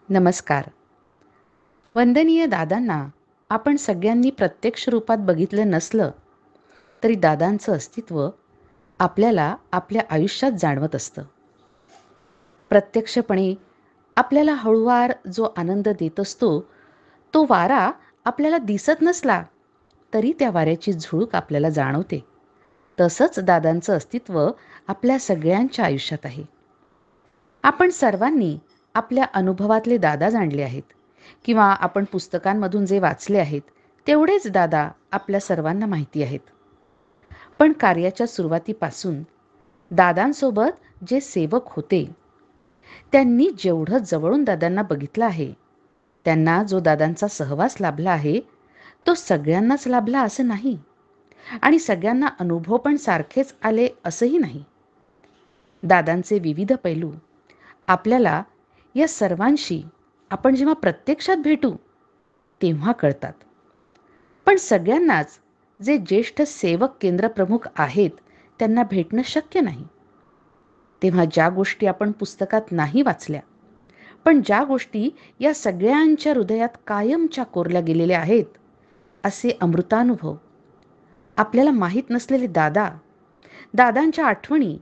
नमस्कार. वंदनीय दादांना आपण सगळ्यांनी प्रत्यक्ष रूपात बघितलं नसलं तरी दादांचं अस्तित्व आपल्याला आपल्या आयुष्यात जाणवत असतं. प्रत्यक्षपणे आपल्याला हळूवार जो आनंद देत असतो, तो वारा आपल्याला दिसत नसला तरी त्या वाऱ्याची झुळूक आपल्याला जाणवते. तसंच दादांचं अस्तित्व आपल्या सगळ्यांच्या आयुष्यात आहे. आपण सर्वांनी आपल्या अनुभवातले दादा जाणले आहेत किंवा आपण पुस्तकांमधून जे वाचले आहेत तेवढेच दादा आपल्या सर्वांना माहिती आहेत. पण कार्याच्या सुरुवातीपासून दादांसोबत जे सेवक होते त्यांनी जेवढं जवळून दादांना बघितलं आहे, त्यांना जो दादांचा सहवास लाभला आहे तो सगळ्यांनाच लाभला असं नाही आणि सगळ्यांना अनुभव पण सारखेच आले असंही नाही. दादांचे विविध पैलू आपल्याला या सर्वांशी आपण जेव्हा प्रत्यक्षात भेटू तेव्हा कळतात. पण सगळ्यांनाच जे ज्येष्ठ सेवक केंद्रप्रमुख आहेत त्यांना भेटणं शक्य नाही. तेव्हा ज्या गोष्टी आपण पुस्तकात नाही वाचल्या, पण ज्या गोष्टी या सगळ्यांच्या हृदयात कायमच्या कोरल्या गेलेल्या आहेत, असे अमृतानुभव आपल्याला माहीत नसलेले दादा, दादांच्या आठवणी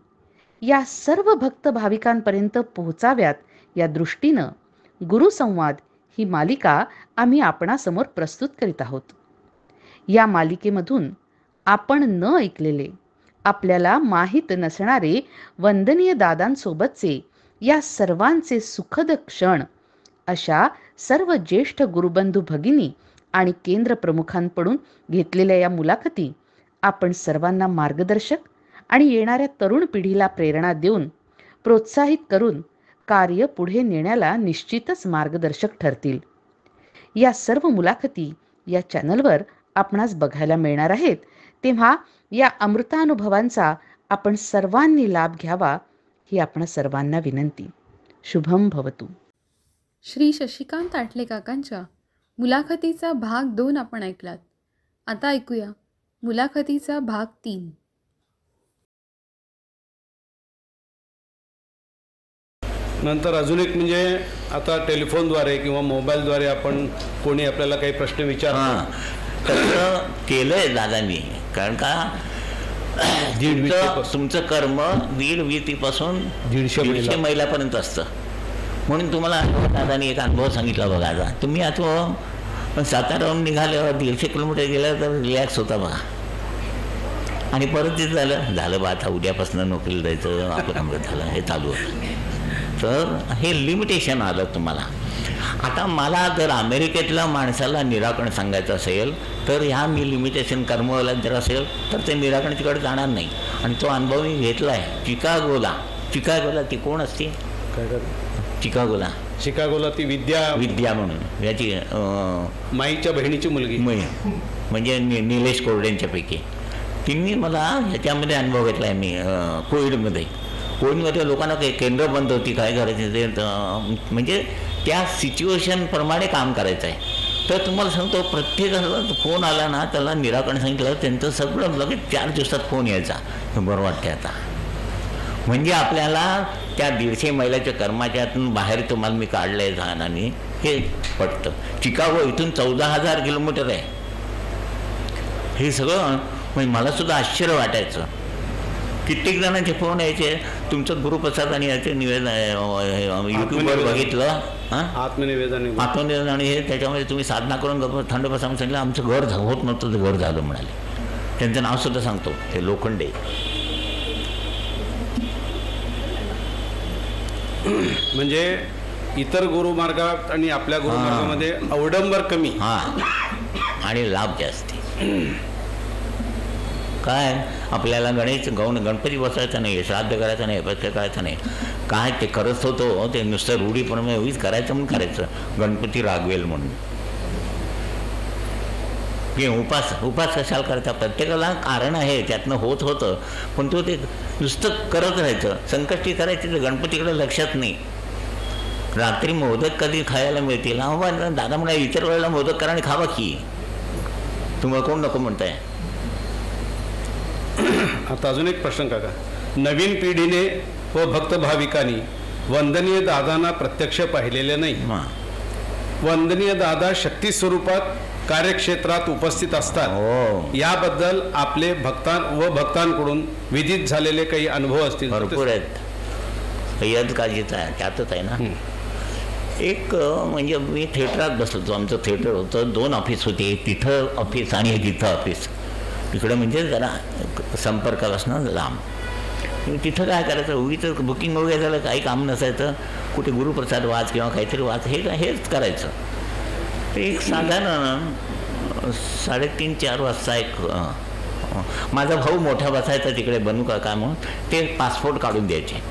या सर्व भक्त भाविकांपर्यंत पोहोचाव्यात या दृष्टीनं गुरुसंवाद ही मालिका आम्ही आपणासमोर प्रस्तुत करीत आहोत. या मालिकेमधून आपण न ऐकलेले, आपल्याला माहीत नसणारे वंदनीय दादांसोबतचे या सर्वांचे सुखद क्षण अशा सर्व ज्येष्ठ गुरुबंधू भगिनी आणि केंद्रप्रमुखांकडून घेतलेल्या या मुलाखती आपण सर्वांना मार्गदर्शक आणि येणाऱ्या तरुण पिढीला प्रेरणा देऊन प्रोत्साहित करून कार्य पुढे नेण्याला निश्चितच मार्गदर्शक ठरतील. या सर्व मुलाखती या चॅनलवर आपणास बघायला मिळणार आहेत. तेव्हा या अमृतानुभवांचा आपण सर्वांनी लाभ घ्यावा ही आपण सर्वांना विनंती. शुभम भवतु. श्री शशिकांत आटले काकांच्या मुलाखतीचा भाग 2 आपण ऐकलात. आता ऐकूया मुलाखतीचा भाग 3. नंतर अजून एक म्हणजे आता टेलिफोनद्वारे किंवा मोबाईलद्वारे आपण कोणी आपल्याला काही प्रश्न विचारतो तसं केलंय दादांनी. कारण का तुमचं कर्म 150 ते 150 मैलापर्यंत असतं. म्हणून तुम्हाला दादांनी एक अनुभव सांगितला बघा. आता तुम्ही आता साताराहून निघाल्यावर 150 किलोमीटर गेल्यावर तर रिलॅक्स होता बघा, आणि परत ते झालं बा आता उद्यापासून नोकरीला जायचं, आपलं अमृत झालं, हे चालू होतं. तर हे लिमिटेशन आलं तुम्हाला. आता मला जर अमेरिकेतल्या माणसाला निराकरण सांगायचं असेल तर ह्या मी लिमिटेशन कर्मवाला जर असेल तर ते निराकरण तिकडे जाणार नाही. आणि तो अनुभव मी घेतला आहे चिकागोला. ती कोण असते चिकागोला ती विद्या म्हणून याची माईच्या बहिणीची मुलगी म्हणजे निलेश कोरडेंच्यापैकी. तिने मला ह्याच्यामध्ये अनुभव घेतला आहे. मी कोविडमध्ये लोकांना काही केंद्र बंद होती, काय करायचं ते म्हणजे त्या सिच्युएशनप्रमाणे काम करायचं आहे. तर तुम्हाला सांगतो प्रत्येकाला फोन आला ना त्याला निराकरण सांगितलं त्यांचं सगळं लगेच 4 दिवसात फोन यायचा. बरं वाटते आता. म्हणजे आपल्याला त्या 150 मैलाच्या कर्माच्यातून बाहेर तुम्हाला मी काढलं आहे झाडाने हे पटतं. चिकागो इथून 14,000 किलोमीटर आहे. हे सगळं म्हणजे मलासुद्धा आश्चर्य वाटायचं. कित्येक जणांचे फोन यायचे, तुमचं गुरुप्रसाद आणि याचे निवेदन यूट्यूबवर बघितलं, आत्मनिवेदन आणि हे त्याच्यामध्ये तुम्ही साधना करून थंड बसावून सांगितलं. आमचं घर होत नव्हतं, ते घर झालं म्हणाले. त्यांचं नावसुद्धा सांगतो, ते लोखंडे. म्हणजे इतर गुरुमार्गात आणि आपल्या गुरुमार्गामध्ये अवडंबर कमी आणि लाभ जास्त. काय आपल्याला गणपती बसायचा नाही, श्राद्ध करायचं नाही, प्रत्येक करायचं नाही. काय ते करत होतो ते नुसतं रूढीप्रमाणे उगीच करायचं म्हणून करायचं, गणपती रागवेल म्हणून. की उपास कशाला करायचा? प्रत्येकाला कारण आहे, त्यातनं होतं. पण तो ते नुसतं करत राहायचं. संकष्टी करायची तर गणपतीकडे लक्षात नाही. रात्री मोदक कधी खायला मिळतील? दादा म्हणा इतर वेळेला मोदक करा आणि खावा की, तुम्हाला कोण नको म्हणताय. आता अजून एक प्रश्न काका, नवीन पिढीने व भक्त भाविकांनी वंदनीय दादांना प्रत्यक्ष पाहिलेले नाही. हां. वंदनीय दादा शक्ती स्वरूपात कार्यक्षेत्रात उपस्थित असतात. हो, याबद्दल आपले भक्तांकडून विदित झालेले काही अनुभव असतील? भरपूर आहेत. सय्यद काजीचा आहे, त्यातच आहे ना. एक म्हणजे मी थिएटरात बसलो होतो. आमचं थिएटर होतं, 2 ऑफिस होते, तिथं ऑफिस आणि तिथं ऑफिस. तिकडं म्हणजे जरा संपर्कात असणं लांब. तिथं काय करायचं, उगीच बुकिंग वगैरे झालं, काही काम नसायचं, कुठे गुरुप्रसाद वाच किंवा काहीतरी वाच, हेच करायचं. ते एक साधारण 3:30-4 वाजता एक माझा भाऊ मोठा बसायचा तिकडे, बनू काका म्हणून, ते पासपोर्ट काढून द्यायचे.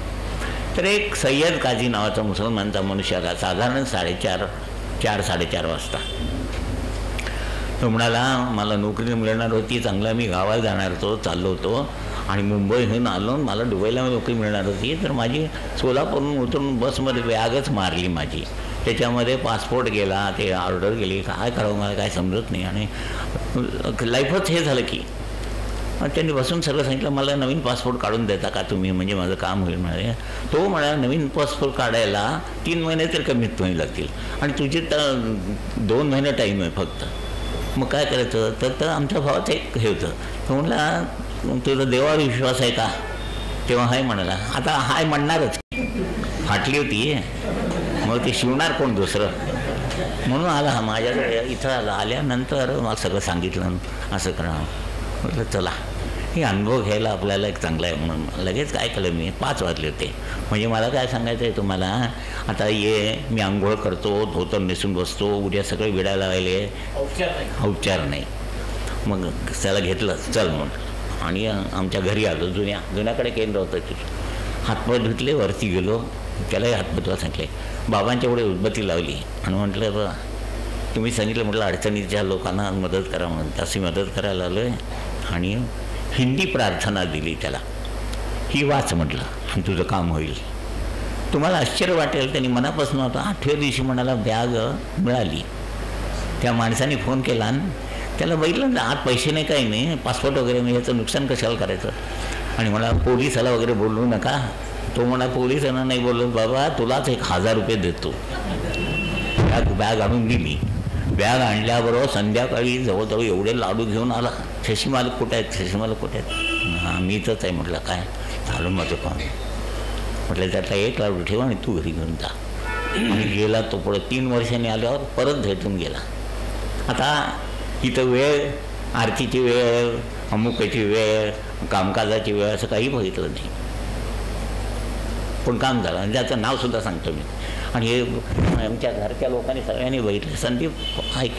तर एक सय्यद काजी नावाचा मुसलमानचा मनुष्य आला साधारण 4:30 वाजता. तो म्हणाला, मला नोकरी मिळणार होती, चांगला मी गावाला जाणार होतो, चाललो होतो आणि मुंबईहून आलो, मला दुबईला नोकरी मिळणार होती. तर माझी सोलापूरहून उतरून बसमध्ये बॅगच मारली माझी. त्याच्यामध्ये पासपोर्ट गेला, ते ऑर्डर गेली, काय करावं मला काय समजत नाही. आणि लाईफच हे झालं की त्यांनी बसून सगळं सांगितलं, मला नवीन पासपोर्ट काढून देता का तुम्ही, म्हणजे माझं काम होईल म्हणाले. तो म्हणाला, नवीन पासपोर्ट काढायला 3 महिने तर कमीत कमी लागतील आणि तुझे तर 2 महिने टाईम आहे फक्त. मग काय करायचं. तर आमच्या भावाचं एक हे होतं. तो म्हणला, तुझा देवावर विश्वास आहे का. तेव्हा हाय म्हणाला. आता हाय म्हणणारच, फाटली होती, मग ते शिवणार कोण दुसरं, म्हणून आला हा माझ्याकडे. इथं आल्यानंतर मला सगळं सांगितलं, असं करा. म्हटलं चला, हे अनुभव घ्यायला आपल्याला एक चांगला आहे म्हणून लगेच काय केलं मी. 5 वाजले होते. म्हणजे मला काय सांगायचं आहे तुम्हाला, आता मी आंघोळ करतो, धोतर नेसून बसतो, उद्या सगळे विडायला लावले, औपचार नाही. मग त्याला घेतलं, चल म्हणून, आणि आमच्या घरी आलो. जुन्याकडे केंद्र होतं तिथं. हातपाय धुतले, वरती गेलो, त्यालाही हातपाय सांगितले, बाबांच्या पुढे उदबत्ती लावली आणि म्हटलं, बा तुम्ही सांगितलं, म्हटलं अडचणीच्या लोकांना मदत करा म्हणून, तशी मदत करायला आलो आहे. आणि हिंदी प्रार्थना दिली त्याला, ही वाच म्हटलं आणि तुझं काम होईल. तुम्हाला आश्चर्य वाटेल, त्यांनी मनापासून होता. 8व्या दिवशी म्हणाला बॅग मिळाली. त्या माणसाने फोन केला आणि त्याला बघितलं ना, आत पैसे नाही, काही नाही, पासपोर्ट वगैरे, मी याचं नुकसान कशाला करायचं. आणि मला पोलिसाला वगैरे बोलू नका. तो म्हणा, पोलिसांना नाही बोललो बाबा, तुलाच 1000 रुपये देतो. बॅग आणून दिली. बॅग आणल्याबरोबर संध्याकाळी जवळजवळ एवढे लाडू घेऊन आला. शशी मालक कुठे आहेत, शशी मालक कुठे आहेत. हां, मी इथंच आहे. म्हटलं काय झालं माझं काम. म्हटलं त्यातला 1 लाडू ठेवा आणि तू घरी घेऊन जा. आणि गेला तो. पुढे 3 वर्षांनी आल्यावर परत भेटून गेला. आता इथं वेळ, आरतीची वेळ, अमुकाची वेळ, कामकाजाची वेळ, असं काही बघितलं नाही. पण काम झालं आणि त्याचं नावसुद्धा सांगतो मी. आणि हे आमच्या घरच्या लोकांनी सगळ्यांनी बघितलं. संदीप ऐक.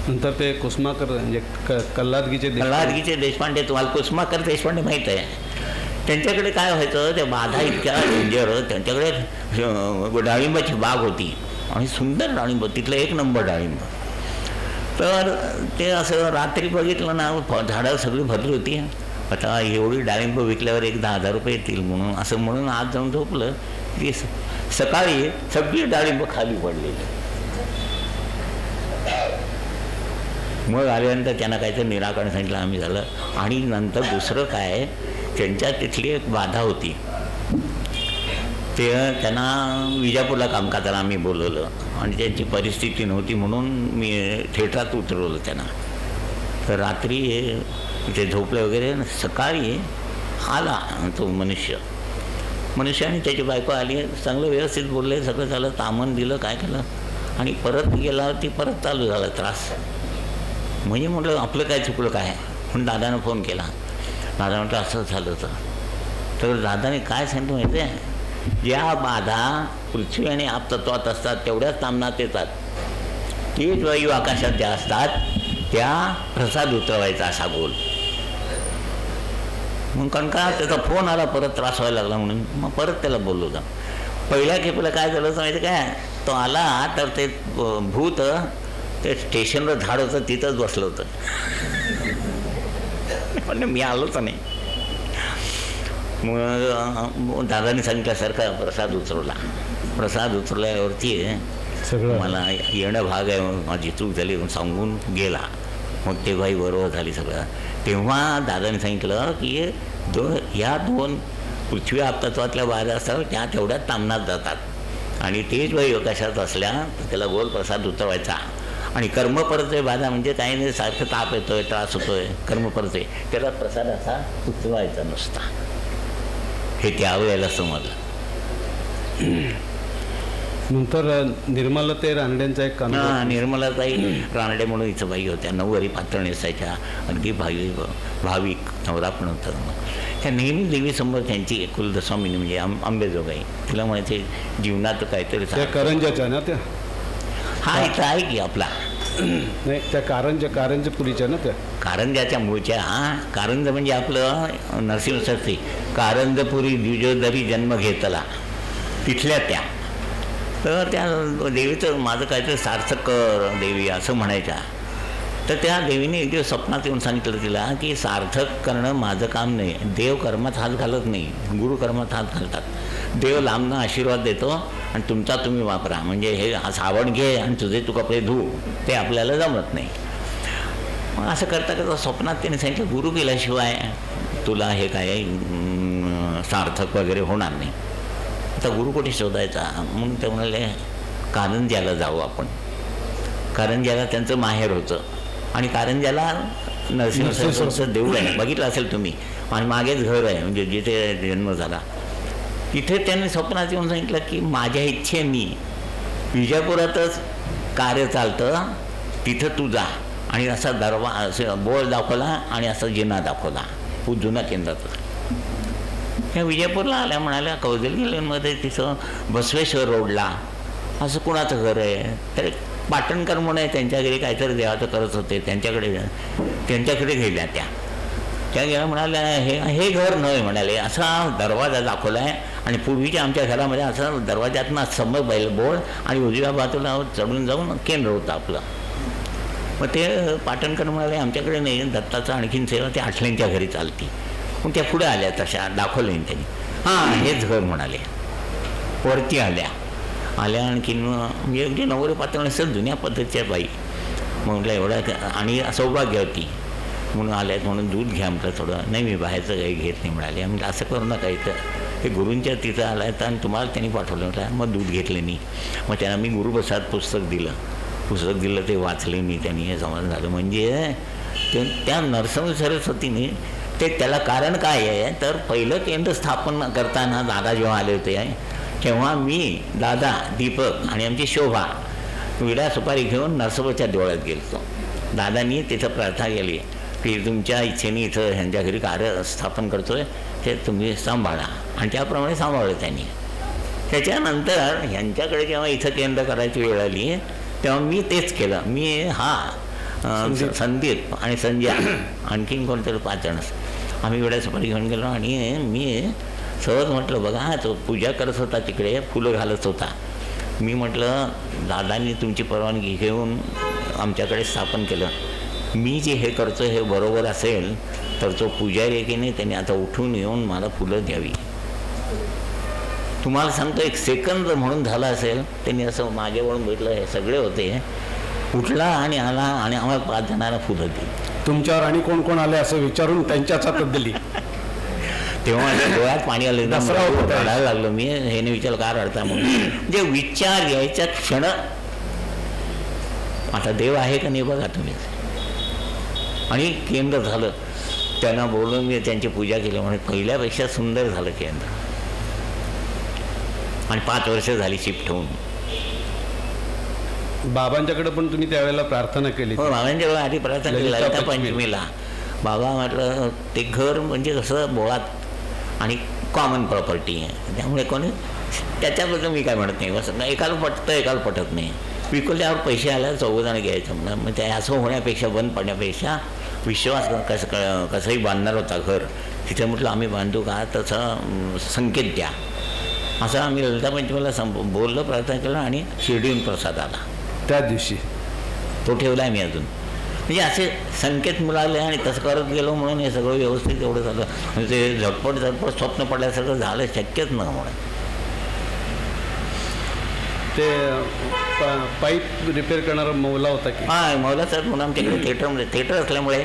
नंतर ते कुसमाकर म्हणजे कल्लादगीचे देशपांडे, तुम्हाला कुसमाकर देशपांडे माहीत आहे. त्यांच्याकडे काय व्हायचं, त्या बाधा इतक्या डेंजर. त्यांच्याकडे डाळिंबाची बाग होती आणि सुंदर डाळिंब, तिथलं 1 नंबर डाळिंब. तर ते असं रात्री बघितलं ना, झाडं सगळी भरली होती. आता एवढी डाळिंब विकल्यावर एक 10,000 रुपये येतील म्हणून, असं म्हणून आज जाऊन झोपलं की सकाळी सगळी डाळिंब खाली पडलेली. मग आल्यानंतर त्यांना काहीतरी निराकरण सांगितलं, आम्ही झालं. आणि नंतर दुसरं काय, त्यांच्या तिथली एक बाधा होती. ते त्यांना विजापूरला कामकाजाला आम्ही बोलवलं आणि त्यांची परिस्थिती नव्हती म्हणून मी थिएटरात उतरवलं त्यांना. तर रात्री ते झोपले वगैरे. सकाळी आला तो मनुष्य आणि त्याची बायको आली. चांगलं व्यवस्थित बोलले, सगळं झालं, तामण दिलं, काय केलं आणि परत गेला. ती परत चालू झाला त्रास. म्हणजे म्हटलं आपलं काय चुकलं काय. म्हणून दादानं फोन केला. दादा म्हटलं असं झालं होतं. तर दादाने काय सांगितलं माहिती आहे, ज्या बाधा पृथ्वी आणि आपतत्वात असतात तेवढ्याच तामनात येतात. तीच वायू आकाशात ज्या असतात त्या प्रसाद उतरवायचा असा बोल. मग कारण का त्याचा फोन आला, परत त्रास व्हायला लागला म्हणून मग परत त्याला बोललो होतं. पहिल्या खेपेला काय झालं होतं माहिती काय, तो आला तर ते भूत ते स्टेशनवर झाड होतं तिथंच बसलं होतं. म्हणजे मी आलोच नाही. मग दादाने सांगितल्यासारखा प्रसाद उतरवला. प्रसाद उतरल्यावरती सगळं मला येणं भाग आहे, माझी चूक झाली सांगून गेला. मग तेव्हाही बरोबर झाली सगळं. तेव्हा दादाने सांगितलं की ह्या 2 पृथ्वी आपतत्वातल्या बाधा असतात त्या तेवढ्याच तामनात जातात आणि तेच वय कशात असल्या तर त्याला गोल प्रसाद उतरवायचा. आणि कर्मपरतोय बाधा म्हणजे काही नाही, सारखं ताप येतोय, त्रास होतोय, कर्मपरतोय, त्याला प्रसाद असा उतरवायचा नुसता. हे त्यावेळेला समजलं. नंतर निर्मलाताई रानडेंचा एक हां, निर्मलाताई रानडे म्हणून इथं बाई होत्या, नऊवारी पातळ नेसायच्या, अगदी भाविक नवरा पण होता. त्या नेहमी देवीसमोर त्यांची कुलदस्वामिनी म्हणजे अंबेजोगाई, तिला म्हणायचे जीवनात काहीतरी त्या करंजाच्या ना त्या. हा इथं आहे की आपला नाही, त्या कारंजपुरीच्या ना त्या. कारंजाच्या मूळच्या. कारंज म्हणजे आपलं नरसिंहशास्त्री कारंजपुरी द्विजोदरी जन्म घेतला तिथल्या त्या. तर त्या देवीचं माझं काहीतरी सार्थक कर देवी असं म्हणायच्या. तर त्या देवीने एक दिवस स्वप्नात येऊन सांगितलं तिला की सार्थक करणं माझं काम नाही, देव कर्मात हात घालत नाही, गुरु कर्मात हात घालतात. देव लांबनं आशीर्वाद देतो आणि तुमचा तुम्ही वापरा, म्हणजे हे साबण घे आणि तुझे तू कपडे धू, ते आपल्याला जमत नाही. मग असं करता करता स्वप्नात त्याने सांगितलं गुरु केल्याशिवाय तुला हे काय सार्थक वगैरे होणार नाही. आता गुरु कुठे शोधायचा म्हणून ते म्हणाले कारंज्याला जाऊ आपण. कारंज्याला त्यांचं माहेर होतं आणि कारंज्याला नरसिंहचं देऊळ आहे, बघितलं असेल तुम्ही, आणि मागेच घर आहे म्हणजे जिथे जन्म झाला. तिथे त्यांनी स्वप्नात येऊन सांगितलं की माझ्या इच्छेने विजापुरातच कार्य चालतं, तिथं तू जा. आणि असा असं बोळ दाखवला आणि असा जिना दाखवला जुना केंद्राचा. त्या विजयपूरला आल्या, म्हणाल्या कौजलगिरीमध्ये तिथं बसवेश्वर रोडला असं कुणाचं घर आहे. तर पाटणकर म्हणून आहे, त्यांच्या घरी काहीतरी देवाचं करत होते, त्यांच्याकडे गेल्या त्या गेल्या. म्हणाल्या हे घर नाही, म्हणाले असा दरवाजा दाखवला आहे आणि पूर्वीच्या आमच्या घरामध्ये असं दरवाज्यातनं समोर बोळ आणि उजव्या बाजूला चढून जाऊन केंद्र होतं आपलं. मग ते पाटणकर म्हणाले आमच्याकडे नाही, दत्ताचं आणखीन सेवा ते आठलेंच्या घरी चालती. मग त्या पुढे आल्या, तशा दाखवलं त्यांनी. हां, हेच घर म्हणाले. वरती आल्या आणखीन म्हणजे अगदी नवरे पात्र नसेल, जुन्या पद्धतीच्या बाई. म्हटलं एवढं आणि सौभाग्यवती म्हणून आल्यात, म्हणून दूध घ्या म्हटलं थोडं. नाही मी बाहेरचं काही घेत नाही म्हणाले. म्हटलं असं करू नका, इथं हे गुरूंच्या तिथं आलं तर आणि तुम्हाला त्यांनी पाठवलं. म्हटलं मग दूध घेतले नाही. मग त्यांना मी गुरुप्रसाद पुस्तक दिलं, ते वाचले मी, त्यांनी हे समज झालं. म्हणजे त्या नरसिंह सरस्वतीने त्याला कारण काय आहे तर पहिलं केंद्र स्थापन करताना दादा जेव्हा आले होते तेव्हा मी, दादा, दीपक आणि आमची शोभा विडा सुपारी घेऊन नरसोबाच्या देवळात गेलो. दादांनी तिथं प्रार्थना केली की तुमच्या इच्छेने इथं ह्यांच्या घरी कार्य स्थापन करतोय, ते तुम्ही सांभाळा. आणि त्याप्रमाणे सांभाळलं त्यांनी. त्याच्यानंतर ह्यांच्याकडे जेव्हा इथं केंद्र करायची वेळ आली तेव्हा मी तेच केलं. मी संदीप आणि संजय आणखीन कोणतरी 5 जण आम्ही विडा सुपारी घेऊन गेलो आणि मी सहज म्हटलं बघा तो पूजा करत होता, तिकडे फुलं घालत होता. मी म्हटलं दादांनी तुमची परवानगी घेऊन आमच्याकडे स्थापन केलं, मी जे हे करतो हे बरोबर असेल तर तो पुजारी की नाही त्याने आता उठून येऊन मला फुलं द्यावी. तुम्हाला सांगतो 1 सेकंद म्हणून झाला असेल. त्यांनी असं मागे वळून भेटलं, हे सगळे होते, उठला आणि आला आणि आम्हाला 5 जणांना फुलं दिली. तुमच्यावर आणि कोण कोण आले असं विचारून त्यांच्याच हातात दिली. तेव्हा डोळ्यात पाणी आलं, रडायला लागलो मी. हे नाही विचार का रडता म्हणून. जे विचार यायचा क्षण आता देव आहे का नाही बघा तुम्ही. आणि केंद्र झालं, त्यांना बोलून मी त्यांची पूजा केली, म्हणजे पहिल्यापेक्षा सुंदर झालं केंद्र. आणि 5 वर्ष झाली शिफ्ट होऊन. बाबांच्याकडे पण तुम्ही त्यावेळेला प्रार्थना केली? हो, बाबांच्या आधी प्रार्थना केली ललिता पंचमीला. बाबा म्हटलं ते घर म्हणजे कसं बोळात आणि कॉमन प्रॉपर्टी आहे, त्यामुळे कोणी त्याच्याबद्दल मी काय म्हणत नाही. असं एकाला पटतं एकाला पटत नाही. विकल्यावर पैसे आल्यावर 4 जण घ्यायचं म्हणून. मग ते असं होण्यापेक्षा, बंद पडण्यापेक्षा विश्वास कसंही बांधणार होता घर, तिथे म्हटलं आम्ही बांधू का, तसं संकेत द्या. असं आम्ही ललिता पंचमीला बोललो, प्रार्थना केलं आणि शिर्डीहून प्रसाद आला त्या दिवशी. तो ठेवला आहे मी अजून. म्हणजे असे संकेत मिळाले आणि तसं करत गेलो म्हणून हे सगळं व्यवस्थित एवढं झालं. म्हणजे ते झटपट स्वप्न पडल्यासारखं झालं, शक्यच न म्हणून. ते पाईप रिपेअर करणारा मौला होता की? हां, मौला सर म्हणून आमच्याकडे थिएटर असल्यामुळे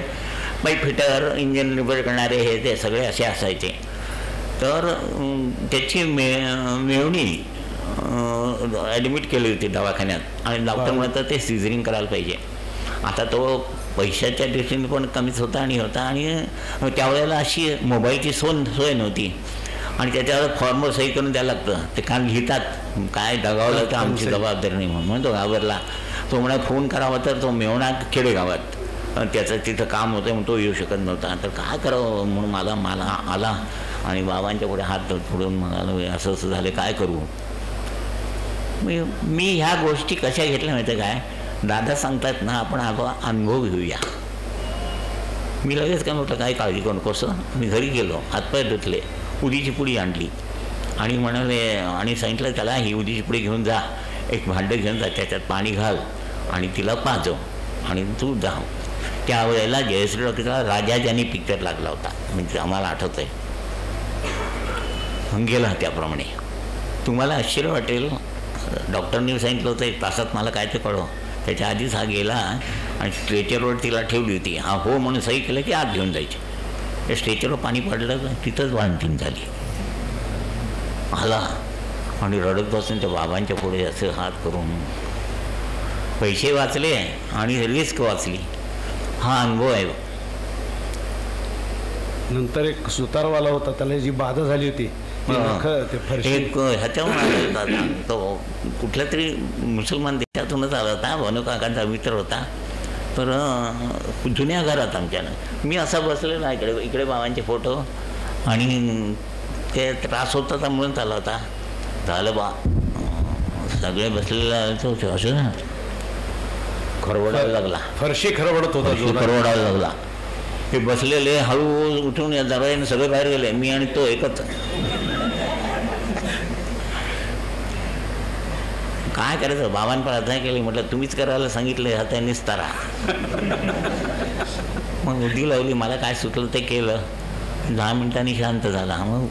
पाईप फिटर, इंजिन रिपेअर करणारे हे ते सगळे असे असायचे. तर त्याची मेवणी ॲडमिट केली होती दवाखान्यात आणि डॉक्टर म्हणतात ते सिझरिंग करायला पाहिजे. आता तो पैशाच्या दृष्टीने पण कमीच होता आणि त्यावेळेला अशी मोबाईलची सोय नव्हती आणि त्याच्यावर फॉर्मवर सही करून द्यायला लागतं. ते कान लिहितात, काय दगावलं तर आमची जबाबदारी नाही म्हणून तो घाबरला. तो म्हणा फोन करावा तर तो मेवणा खेडेगावात, त्याचं तिथं काम होतं म्हणून तो येऊ शकत नव्हता. तर काय करावं म्हणून मला आला आणि बाबांच्या पुढे हात फोडून म्हणाला असं असं झालं, काय करू. मी ह्या गोष्टी कशा घेतल्या माहिती काय, दादा सांगतात ना आपण अनुभव घेऊया. मी लगेच काय म्हटलं काय काळजी करू नकोस. मी घरी गेलो, हातपाय धुतले, उदीची पुडी आणली आणि म्हणाले आणि सांगितलं त्याला ही उदीची पुडी घेऊन जा, एक भांडं घेऊन जा, त्याच्यात पाणी घाल आणि तिला पाजव आणि तू जा. त्यावेळेला जयश्री डॉक्टरचा राजाजानी पिक्चर लागला होता, म्हणजे आम्हाला आठवत आहे. गेला त्याप्रमाणे. तुम्हाला आश्चर्य वाटेल, डॉक्टरनी सांगितलं होतं 1 तासात मला काय ते कळव. त्याच्या आधीच हा गेला आणि स्ट्रेचरवर तिला ठेवली होती. हा हो म्हणून सही केलं की आत घेऊन जायचे. त्या स्ट्रेचरवर पाणी पडलं, तिथंच वांतीन झाली. आला आणि रडत बसून त्या बाबांच्या पुढे असं हात करून पैसे वाचले आणि रिस्क वाचली. हा अनुभव आहे. नंतर एक सुतारवाला होता, त्याला जी बाधा झाली होती एक ह्याच्यावर तो कुठल्या तरी मुसलमान देशातूनच आला होता, भानू काकांचा मित्र होता. तर जुन्या घरात आमच्यानं मी असा बसलेला इकडे बाबांचे फोटो आणि ते त्रास होता म्हणून चालला होता. झालं बा सगळे बसलेला असं खरवडायला लागला, फरशी खरवडत होता, खरवडायला लागला. ते बसलेले हळू उठून या दरवाजाने सगळे बाहेर गेले, मी आणि तो एकच. काय करायचं, बाबांनी प्रार्थना केली, म्हटलं तुम्हीच करायला सांगितलं आता निस्तारा. मग उडी लावली, मला काय सुचलं ते केलं. 10 मिनिटांनी शांत झाला. मग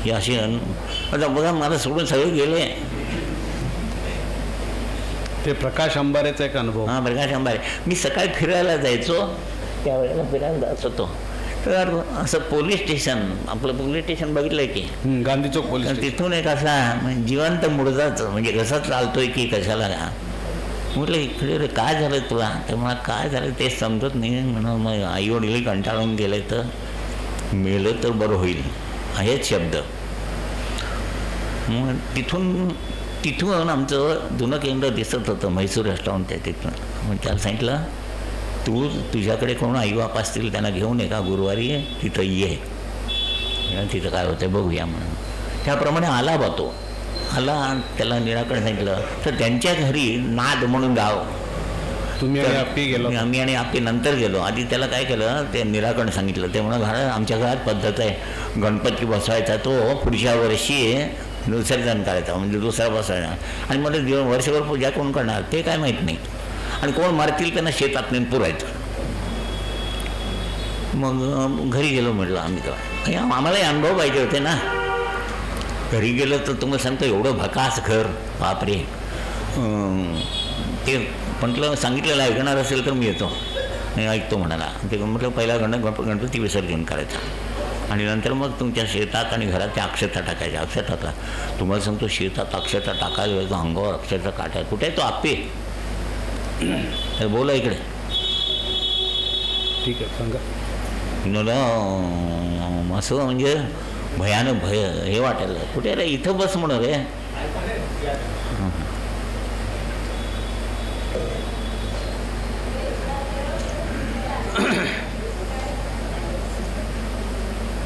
ही अशी आता बघा मला सोडून सगळे गेले. ते प्रकाश अंबारेचा एक अनुभव. हां, प्रकाश अंबारे. मी सकाळी फिरायला जायचो, त्यावेळेला फिरायला जात होतो. तर असं पोलीस स्टेशन, आपलं पोलीस स्टेशन बघितलंय की गांधी चौक पोलीस स्टेशन. तिथून एक असा जिवंत मुडदाच म्हणजे कसा चालतोय की कशाला. म्हटलं इकडे रे काय झालं तुला. तर मला काय झालं ते समजत नाही. म्हणून मग आई वडील कंटाळून गेले, तर मेलं तर बरं होईल हेच शब्द. मग तिथून आमचं जुनं केंद्र दिसत होतं, म्हैसूर रेस्टॉरंट आहे तिथून. मग त्याला सांगितलं तुझ्याकडे कोण आईबाप असतील त्यांना घेऊन ये का गुरुवारी तिथं ये, तिथं काय होतं बघूया म्हणून. त्याप्रमाणे आला बा तो आला, त्याला निराकरण सांगितलं. तर त्यांच्या घरी नाद म्हणून गाव, तुम्ही आणि आपी गेलो. आम्ही आणि आपी नंतर गेलो. आधी त्याला काय केलं ते निराकरण सांगितलं. ते म्हणून आमच्या घरात पद्धत आहे गणपती बसवायचा, तो पुढच्या वर्षी विसर्जन करायचा म्हणजे दुसरा बसवायचा. आणि मला वर्षभर पूजा कोण करणार ते काय माहीत नाही. आणि कोण मारतील त्यांना शेतात नेऊन पुरायचं. मग घरी गेलो म्हटलं आम्ही, तर आम्हालाही अनुभव पाहिजे होते ना. घरी गेलो तर तुम्हाला सांगतो एवढं भकास घर, बापरे. ते म्हटलं सांगितलेलं ऐकणार असेल तर मी येतो, नाही ऐकतो म्हणाला. ते म्हटलं पहिला गणपती विसर्जन करायचा आणि नंतर मग तुमच्या शेतात आणि घरात अक्षता टाकायच्या. अक्षता तुम्हाला सांगतो शेतात अक्षता टाकायला वेळेस अंगावर अक्षता काटाय. कुठे आहे तो आपे, बोला इकडे. ठीक आहे सांगा. असं म्हणजे भयानक हे वाटायला. कुठे रे इथं बस म्हणून रे.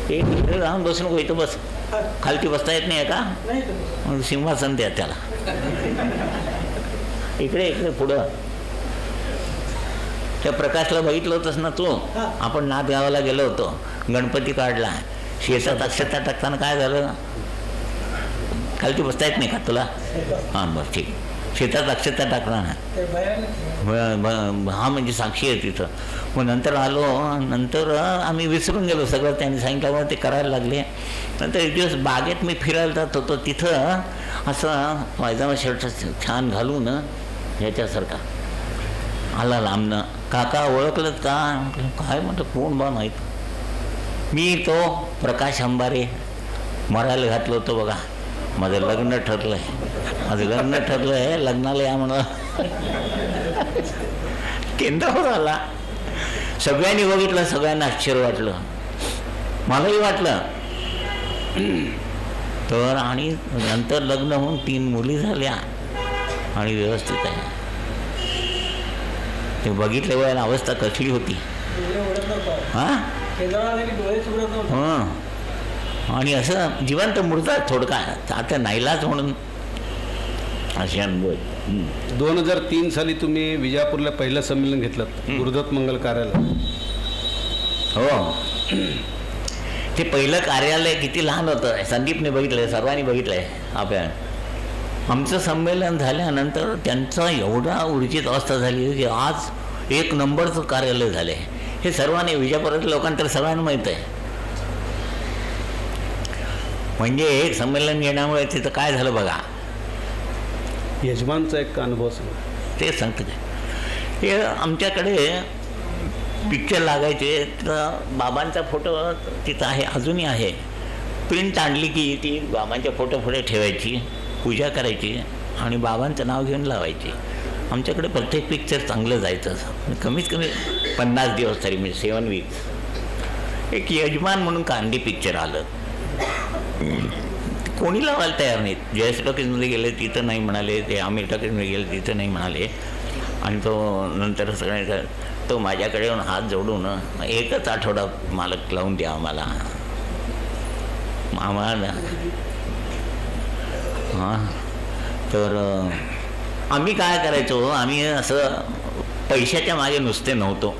इकडे राहून बसून नको, इथं बस. खालती बसता येत नाही का, सिंहासन द्या त्याला. इकडे पुढं त्या प्रकाशला बघितलं होतंस ना तू. आपण नाथ गावाला गेलो होतो, गणपती काढला, शेतात अक्षता टाकताना काय झालं, खालती बसता येत नाही का तुला. हां बस ठीक. शेतात अक्षता टाकला ना, हा म्हणजे साक्षी आहे तिथं. मग नंतर आलो, नंतर आम्ही विसरून गेलो सगळं. त्यांनी सांगितल्यामुळे ते करायला लागले. नंतर एक दिवस बागेत मी फिरायला जात होतो, तिथं असं पायजामा शर्ट छान घालून ह्याच्यासारखा आला लांबनं. काका ओळखलं का, काय म्हटलं कोण बा माहीत. मी तो प्रकाश अंबारे मरायला घातलं होतं बघा, माझं लग्न ठरलं आहे, माझं लग्न ठरलं आहे, लग्नाला या म्हणा केंद्रावर आला. सगळ्यांनी बघितलं, सगळ्यांना आश्चर्य वाटलं, मलाही वाटलं. तर आणि नंतर लग्न होऊन 3 मुली झाल्या आणि व्यवस्थित आहे. ते बघितल्या वेळेला अवस्था कसली होती. हां हां. आणि असं जिवंत मुर्दा थोडका आता नाईलाज म्हणून असे अनुभव. 2003 साली तुम्ही विजापूरला पहिलं संमेलन घेतलं गुरुदत्त मंगल कार्यालय. हो, ते पहिलं कार्यालय किती लहान होतं. संदीपने बघितलंय, सर्वांनी बघितलंय. आपल्या आमचं संमेलन झाल्यानंतर त्यांचा एवढा ऊर्जित अवस्था झाली की आज 1 नंबरचं कार्यालय झाले. हे सर्वांनी विजापुरातील लोकांना तर सर्वांना माहीत आहे. म्हणजे एक संमेलन घेण्यामुळे तिथं काय झालं बघा. यजमानचा एक अनुभव सांगा. ते सांगतं काय, हे आमच्याकडे पिक्चर लागायचे तर बाबांचा फोटो तिथं आहे, अजूनही आहे. प्रिंट आणली की ती बाबांच्या फोटो पुढे ठेवायची, पूजा करायची आणि बाबांचं नाव घेऊन लावायची. आमच्याकडे प्रत्येक पिक्चर चांगलं जायचं, कमीत कमी 50 दिवस तरी, म्हणजे 7 वीक्स. एक यजमान म्हणून कांदी पिक्चर आलं, कोणी लावायला तयार नाहीत. जयस टॉकीजमध्ये गेले तिथं नाही म्हणाले, ते आमिर टॉकीजमध्ये गेले तिथं नाही म्हणाले. आणि तो नंतर सगळ्या तो माझ्याकडे येऊन हात जोडून 1च आठवडा मालक लावून द्या आम्हाला. हां, तर आम्ही काय करायचो, आम्ही असं पैशाच्या मागे नुसते नव्हतो.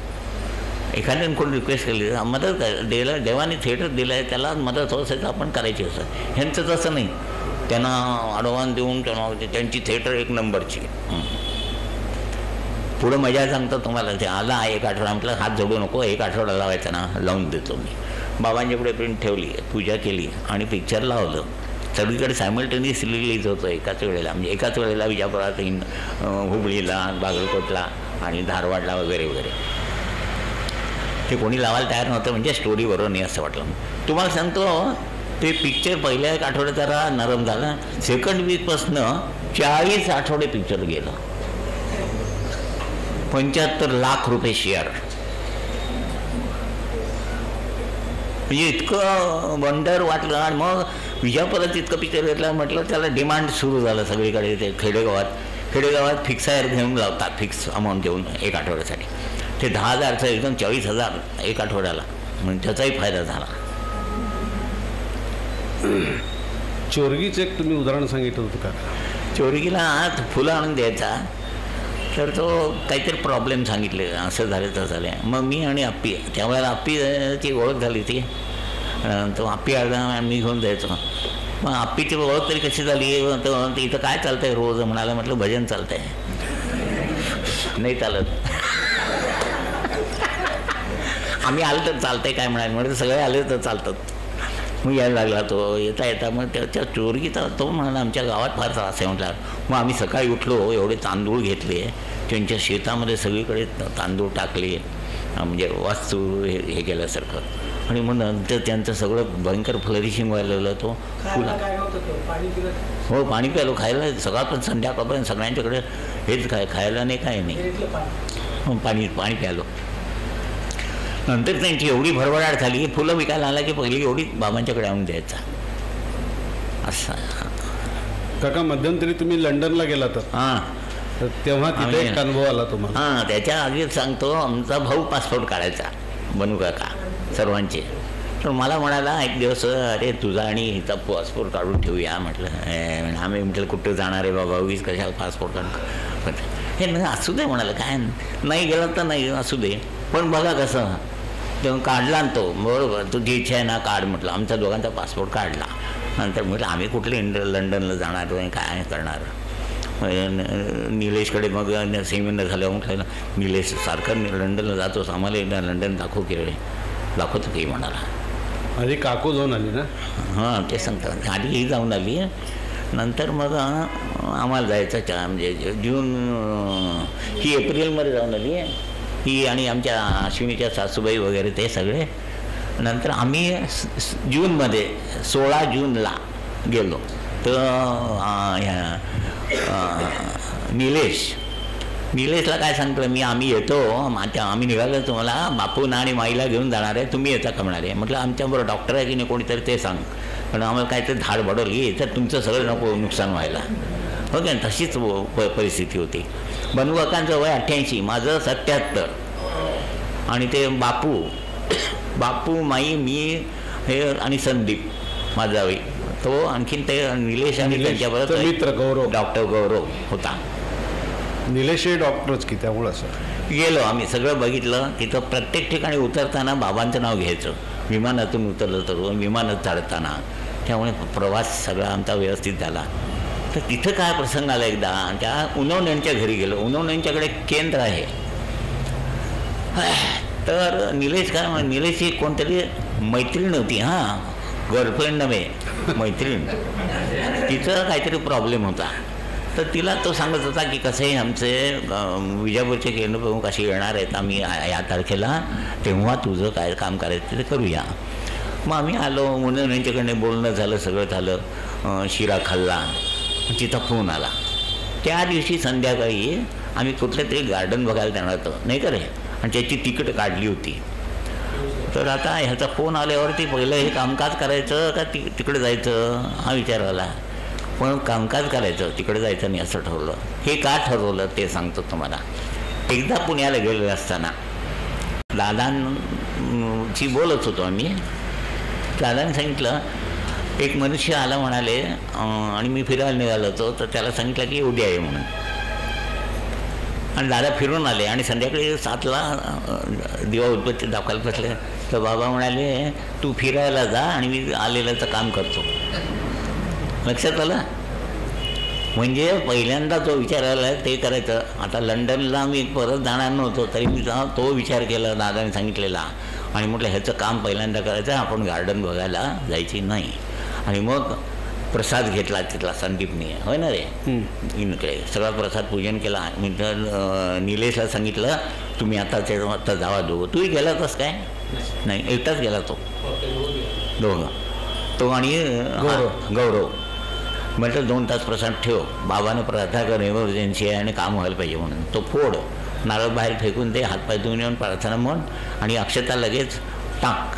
एखाद्याने कोणी रिक्वेस्ट केली मदत द्यायला, देवाने थिएटर दिलं आहे त्याला मदत होत असेल तर आपण करायची. असं ह्यांचं तसं नाही. त्यांना अडवान्स देऊन त्यांची थिएटर 1 नंबरची. पुढं मजा सांगतो तुम्हाला. ते आला 1 आठवडा, म्हटलं हात जोडू नको, 1 आठवडा लावायचा ना, लावून देतो मी. बाबांच्या पुढे प्रिंट ठेवली, पूजा केली आणि पिक्चर लावलं. सगळीकडे सायमल्टेनियसली रिलीज होतं एकाच वेळेला. म्हणजे एकाच वेळेला विजापुरात, हुबळीला, बागलकोटला आणि धारवाडला वगैरे वगैरे. ते कोणी लावायला तयार नव्हतं, म्हणजे स्टोरी बरोबर नाही असं वाटलं. तुम्हाला सांगतो ते पिक्चर पहिल्या 1 आठवड्यात जरा नरम झाला. सेकंड वीकपासनं 40 आठवडे पिक्चर गेलं. 75 लाख रुपये शेअर. म्हणजे इतकं वंडर वाटलं. आणि मग विजापुरात इतकं पिक्चर घेतलं, म्हटलं त्याला डिमांड सुरू झालं सगळीकडे. ते खेडेगावात फिक्स हायर घेऊन लावतात, फिक्स अमाऊंट देऊन 1 आठवड्यासाठी. ते 10,000चं एकदम 40,000 1 आठवड्याला, म्हणजे त्याचाही फायदा झाला. चोरगीचं एक तुम्ही उदाहरण सांगितलं होतं का? चोरगीला फुलं आणून द्यायचा, तर तो काहीतरी प्रॉब्लेम सांगितले, असं झालं तसं झालं. मग मी आणि आप्पी, त्यावेळेला आप्पीची ओळख झाली ती. तो आप्पी आला, मी घेऊन द्यायचो. मग आप्पीची ओळख तरी कशी झाली, तर इथं काय चालतं आहे रोज म्हणाला. म्हटलं भजन चालतं आहे. नाही चालत. आम्ही आलं तर चालतंय काय म्हणाले. म्हणजे सगळे आले तर चालतात. मग यायला लागला तो, येता मग त्याच्या चोरगीचा तो म्हणाला आमच्या गावात फार त्रास आहे म्हटला. मग आम्ही सकाळी उठलो, एवढे तांदूळ घेतले, त्यांच्या शेतामध्ये सगळीकडे तांदूळ टाकले, म्हणजे वास्तू हे केल्यासारखं. आणि मग नंतर त्यांचं सगळं भयंकर फ्लरिशिंग व्हायला लागलं. तो फुला हो पाणी प्यालो, खायला सकाळपर्यंत संध्याकाळपर्यंत सगळ्यांच्याकडे हेच खायला नाही, काय नाही, पाणी प्यालो. नंतर त्यांची एवढी भरभराट झाली की फुलं विकायला आला की पहिली एवढी बाबांच्याकडे आणून द्यायचा असं. काका मध्यंतरी तुम्ही लंडनला गेला तर हां, तर तेव्हा तिथे एक अनुभव आला तुम्हाला? हां, त्याच्या आधी सांगतो. आमचा भाऊ पासपोर्ट काढायचा, बनू काका सर्वांचे. तर मला म्हणाला एक दिवस, अरे तुझा आणि हिचा पासपोर्ट काढून ठेवूया. म्हटलं आम्ही म्हटलं कुठं जाणार आहे बाबा, उगीच कशाला पासपोर्ट काढून. हे नाही असू दे म्हणाला, काय नाही गेला तर नाही असू दे, पण बघा कसं तेव्हा काढला तो. बरोबर, तुझी इच्छा आहे ना काढ म्हटलं. आमच्या दोघांचा पासपोर्ट काढला. नंतर म्हटलं आम्ही कुठले लंडनला जाणार, काय करणार. निलेशकडे मग सेमिनार झाल्यावर म्हटलं निलेश सारखं लंडनला जातोस, आम्हाला एकदा लंडन दाखव की रे. दाखवतो की म्हणाला. आधी काकू जाऊन आली ना? हां, ते सांगतात. आधी ही जाऊन आली, नंतर मग आम्हाला जायचं म्हणजे जून, ही एप्रिलमध्ये जाऊन आली ही. आणि आमच्या अश्विनीच्या सासूबाई वगैरे ते सगळे. नंतर आम्ही जूनमध्ये 16 जूनला गेलो. तर निलेशला काय सांगतो मी, आम्ही येतो, आम्ही निघालो, तुम्हाला बापूंना आणि माईला घेऊन जाणार आहे, तुम्ही येता का म्हणाले. म्हटलं आमच्याबरोबर डॉक्टर आहे की नाही कोणीतरी ते सांग, पण आम्हाला काहीतरी धाड बडवली तर तुमचं सगळं नको नुकसान व्हायला. हो की तशीच परिस्थिती होती. बनूकाकांचं वय 88, माझं 77. आणि ते बापू माई मी हे आणि संदीप माझा जावई, तो आणखीन ते निलेश आणि त्यांच्याबरोबर मित्र गौरव, डॉक्टर गौरव होता. निलेश हे डॉक्टरच की, त्यामुळं असं गेलो आम्ही, सगळं बघितलं. तिथं प्रत्येक ठिकाणी उतरताना बाबांचं नाव घ्यायचं, विमानातून उतरलं तर विमानात चढताना. त्यामुळे प्रवास सगळा आमचा व्यवस्थित झाला. तर तिथं काय प्रसंग आला, एकदा त्या उनवण्यांच्या घरी गेलो. उनवण्यांच्याकडे केंद्र आहे. तर निलेशची कोणतरी मैत्रीण होती, गर्लफ्रेंड नव्हे, मैत्रीण. तिचं काहीतरी प्रॉब्लेम होता. तर तिला तो सांगत होता की कसंही आमचे विजापूरचे केंद्र प्रमुख असे येणार आहेत, आम्ही या तारखेला, तेव्हा तुझं काय काम करायचं ते करूया. मग आम्ही आलो, म्हणून यांच्याकडे बोलणं झालं, सगळं झालं, शिरा खाल्ला. तिथं फोन आला. त्या दिवशी संध्याकाळी आम्ही कुठलं तरी गार्डन बघायला जाणार होतो, नाही का रे, आणि त्याची तिकीट काढली होती. तर आता ह्याचा फोन आल्यावरती पहिलं हे कामकाज करायचं का तिकडे जायचं हा विचार आला. पण कामकाज करायचं, तिकडे जायचं नाही असं ठरवलं. हे का ठरवलं ते सांगतो तुम्हाला. एकदा पुण्याला गेलो असताना दादांची बोलत होतो आम्ही. दादांनी सांगितलं, एक मनुष्य आला म्हणाले, आणि मी फिरायला निघालो होतो, तर त्याला सांगितलं की उद्या ये म्हणून. आणि दादा फिरून आले आणि संध्याकाळी 7ला दिवा उदबत्ती दाखवायला बसले. तर बाबा म्हणाले, तू फिरायला जा आणि मी आलेल्याचं काम करतो. लक्षात आलं. म्हणजे पहिल्यांदा जो विचार आला ते करायचं. आता लंडनला मी परत जाणार नव्हतो, तरी मी तो विचार केला दादाने सांगितलेला, आणि म्हटलं ह्याचं काम पहिल्यांदा करायचं, आपण गार्डन बघायला जायची नाही. आणि मग प्रसाद घेतला तिथला संदीपने, होय ना रे, इकडे सगळा प्रसाद पूजन केला. मी तर निलेशला सांगितलं, तुम्ही आता जावा दोघं. तूही गेला होतास काय? नाही, एकटाच गेला तो, दोघं, तो आणि गौरव. म्हटलं 2 तास प्रसाद ठेव, बाबानं प्रार्थना कर, एमर्जन्सी आहे आणि काम व्हायला पाहिजे म्हणून. तो फोड, नारळ बाहेर फेकून दे, हातपाय धुवून येऊन प्रार्थना म्हण, आणि अक्षता लगेच टाक.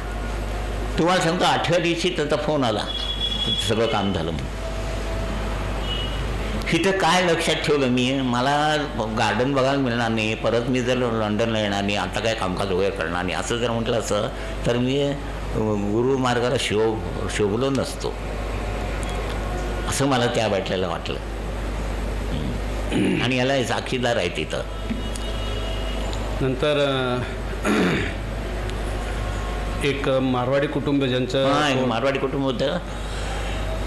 तुम्हाला सांगतो 8व्या दिवशी त्याचा फोन आला, सगळं काम झालं. इथं काय लक्षात ठेवलं मी, मला गार्डन बघायला मिळणार नाही, परत मी जर लंडनला येणार नाही, आता काय कामकाज वगैरे करणार नाही, असं जर म्हटलं असं तर मी गुरुमार्गाला शोभलो नसतो, असं मला त्या वाटलेलं वाटलं. आणि याला साक्षीदार आहे तिथं. नंतर एक मारवाडी कुटुंब, ज्यांचं मारवाडी कुटुंब होतं.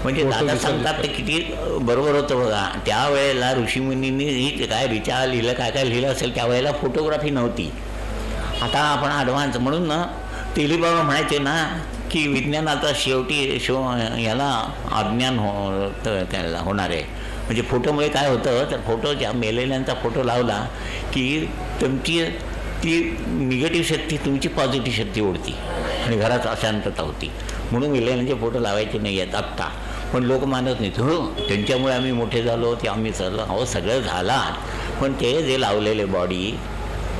म्हणजे दादा सांगतात ते किती बरोबर होतं बघा. त्यावेळेला ऋषीमुनींनी काय लिहिलं, काय लिहिलं असेल, त्यावेळेला फोटोग्राफी नव्हती. आता आपण ॲडव्हान्स म्हणून ना तेलीबाबा म्हणायचे ना की विज्ञानाचा शेवटी याला अज्ञान त्याला होणार आहे. म्हणजे फोटोमुळे काय होतं, तर फोटो ज्या मेलेल्यांचा फोटो लावला की तुमची ती निगेटिव्ह शक्ती तुमची पॉझिटिव्ह शक्ती ओढती आणि घरात अशांतता होती. म्हणून मेलेल्यांचे फोटो लावायचे नाही आहेत आत्ता. पण लोक मानत नाहीत, हो त्यांच्यामुळे आम्ही मोठे झालो, ते आम्ही चाललो. अहो सगळं झाला, पण ते जे लावलेले बॉडी,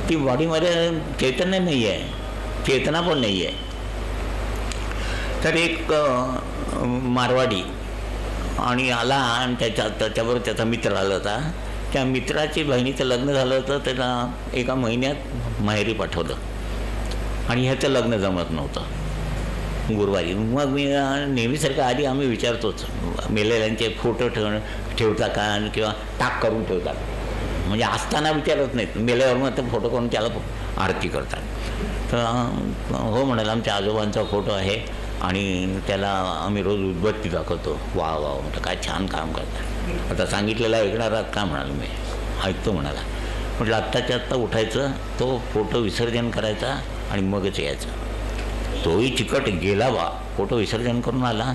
ती बॉडीमध्ये चैतन्य नाही आहे, चेतना पण नाही आहे. तर एक मारवाडी आणि आला, आणि त्याच्याबरोबर त्याचा मित्र आला होता. त्या मित्राची बहिणीचं लग्न झालं होतं, त्याला एका महिन्यात माहेरी पाठवलं, आणि ह्याचं लग्न जमत नव्हतं गुरुवारी. मग मी नेहमीसारखं आधी आम्ही विचारतोच, मेलेल्यांचे फोटो ठेवता का, किंवा टाक करून ठेवतात, म्हणजे असताना विचारत नाहीत, मेल्यावर मग ते फोटो करून त्याला आरती करतात. तर हो म्हणाला, आमच्या आजोबांचा फोटो आहे आणि त्याला आम्ही रोज उदबत्ती दाखवतो. वा वा, म्हटलं काय छान काम करतात. आता सांगितलेलं ऐकणार आहात का म्हणाल मी, ऐकतो म्हणाला. म्हटलं आत्ताच्या आत्ता उठायचं, तो फोटो विसर्जन करायचा आणि मगच यायचं. तोही चिकट गेला बा, फोटो विसर्जन करून आला.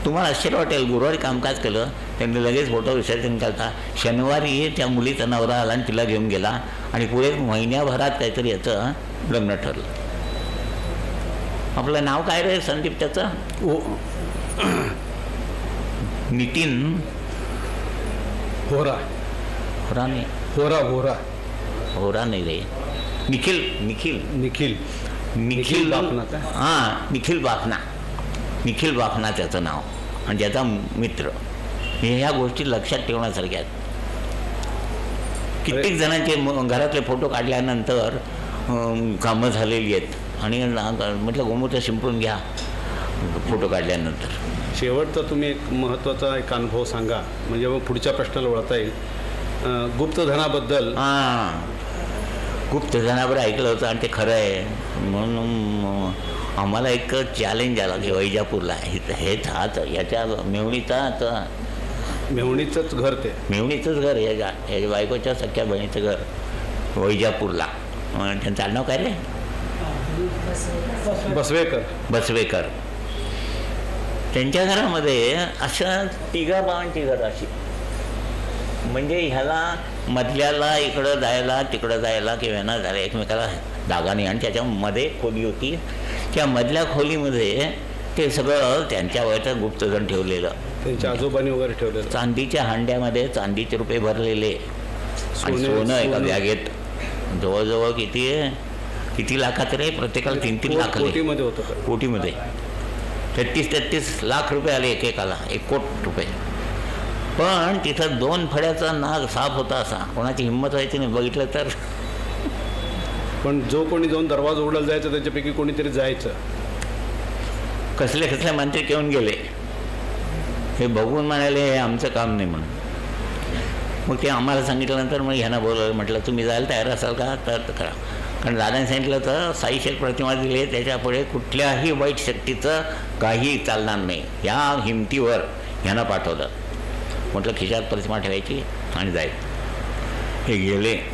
तुम्हाला आश्चर्य वाटेल, गुरुवारी कामकाज केलं, त्यांनी लगेच फोटो विसर्जन करता. शनिवारी त्या मुलीचा नवरा आला आणि तिला घेऊन गेला, आणि पुढे महिन्याभरात काहीतरी याचं लग्न ठरलं. आपलं नाव काय रे संदीप त्याचं? नितीन होरा होरा नाही, होरा नाही रे, निखिल बाफना का? हां, निखिल बाफना त्याचं नाव आणि त्याचा मित्र. ह्या गोष्टी लक्षात ठेवण्यासारख्या आहेत. कित्येक जणांचे घरातले फोटो काढल्यानंतर कामं झालेली आहेत आणि म्हटलं गोमूत्र शिंपडून घ्या फोटो काढल्यानंतर. शेवटचा तुम्ही एक महत्त्वाचा एक अनुभव सांगा, म्हणजे मग पुढच्या प्रश्नाला वळता येईल. गुप्तधनाबद्दल. गुप्तधनावर ऐकलं होतं आणि ते खरं आहे म्हणून आम्हाला एक चॅलेंज आला की वैजापूरला हेच हाच याच्या मेहुणीचंच घर, ते मेहुणीचंच घर, याच्या बायकोच्या सख्या बहिणीचं घर वैजापूरला. त्यांचं आडनाव काय रे? बसवेकर. त्यांच्या घरामध्ये अशा तिघा भावांची घर अशी, म्हणजे ह्याला मधल्याला इकडं जायला तिकडं जायला किंवा ना झालं एकमेकाला जागा नाही. आणि त्याच्यामध्ये खोली होती, त्या मधल्या खोलीमध्ये ते सगळं त्यांच्या वयाचं गुप्तधन ठेवलेलं, त्यांच्या आजोबांनी वगैरे ठेवलेलं. चांदीच्या हांड्यामध्ये चांदीचे रुपये भरलेले आणि सोनं एका बॅगेत. जवळजवळ किती लाखात रे? प्रत्येकाला 3-3 लाख. कोटीमध्ये होतं. कोटीमध्ये 33 लाख रुपये आले एकेकाला, 1 कोटी रुपये. पण तिथं 2 फड्याचा नाग साप होता असा, कोणाची हिंमत व्हायची नाही बघितलं तर. पण जो कोणी जाऊन दरवाजा उघडायला जायचं त्याच्यापैकी कोणीतरी जायचं. कसले मंत्री घेऊन गेले, हे बघून म्हणाले हे आमचं काम नाही म्हणून. मग ते आम्हाला सांगितल्यानंतर मग ह्यांना बोलवलं, म्हटलं तुम्ही जायला तयार असाल का? तर करा. कारण दादाने सांगितलं तर साईशेर प्रतिमा दिली, त्याच्यापुढे कुठल्याही वाईट शक्तीचं काही चालणार नाही. या हिमतीवर ह्यांना पाठवलं. म्हटलं खिशात प्रतिमा ठेवायची आणि जायचं. हे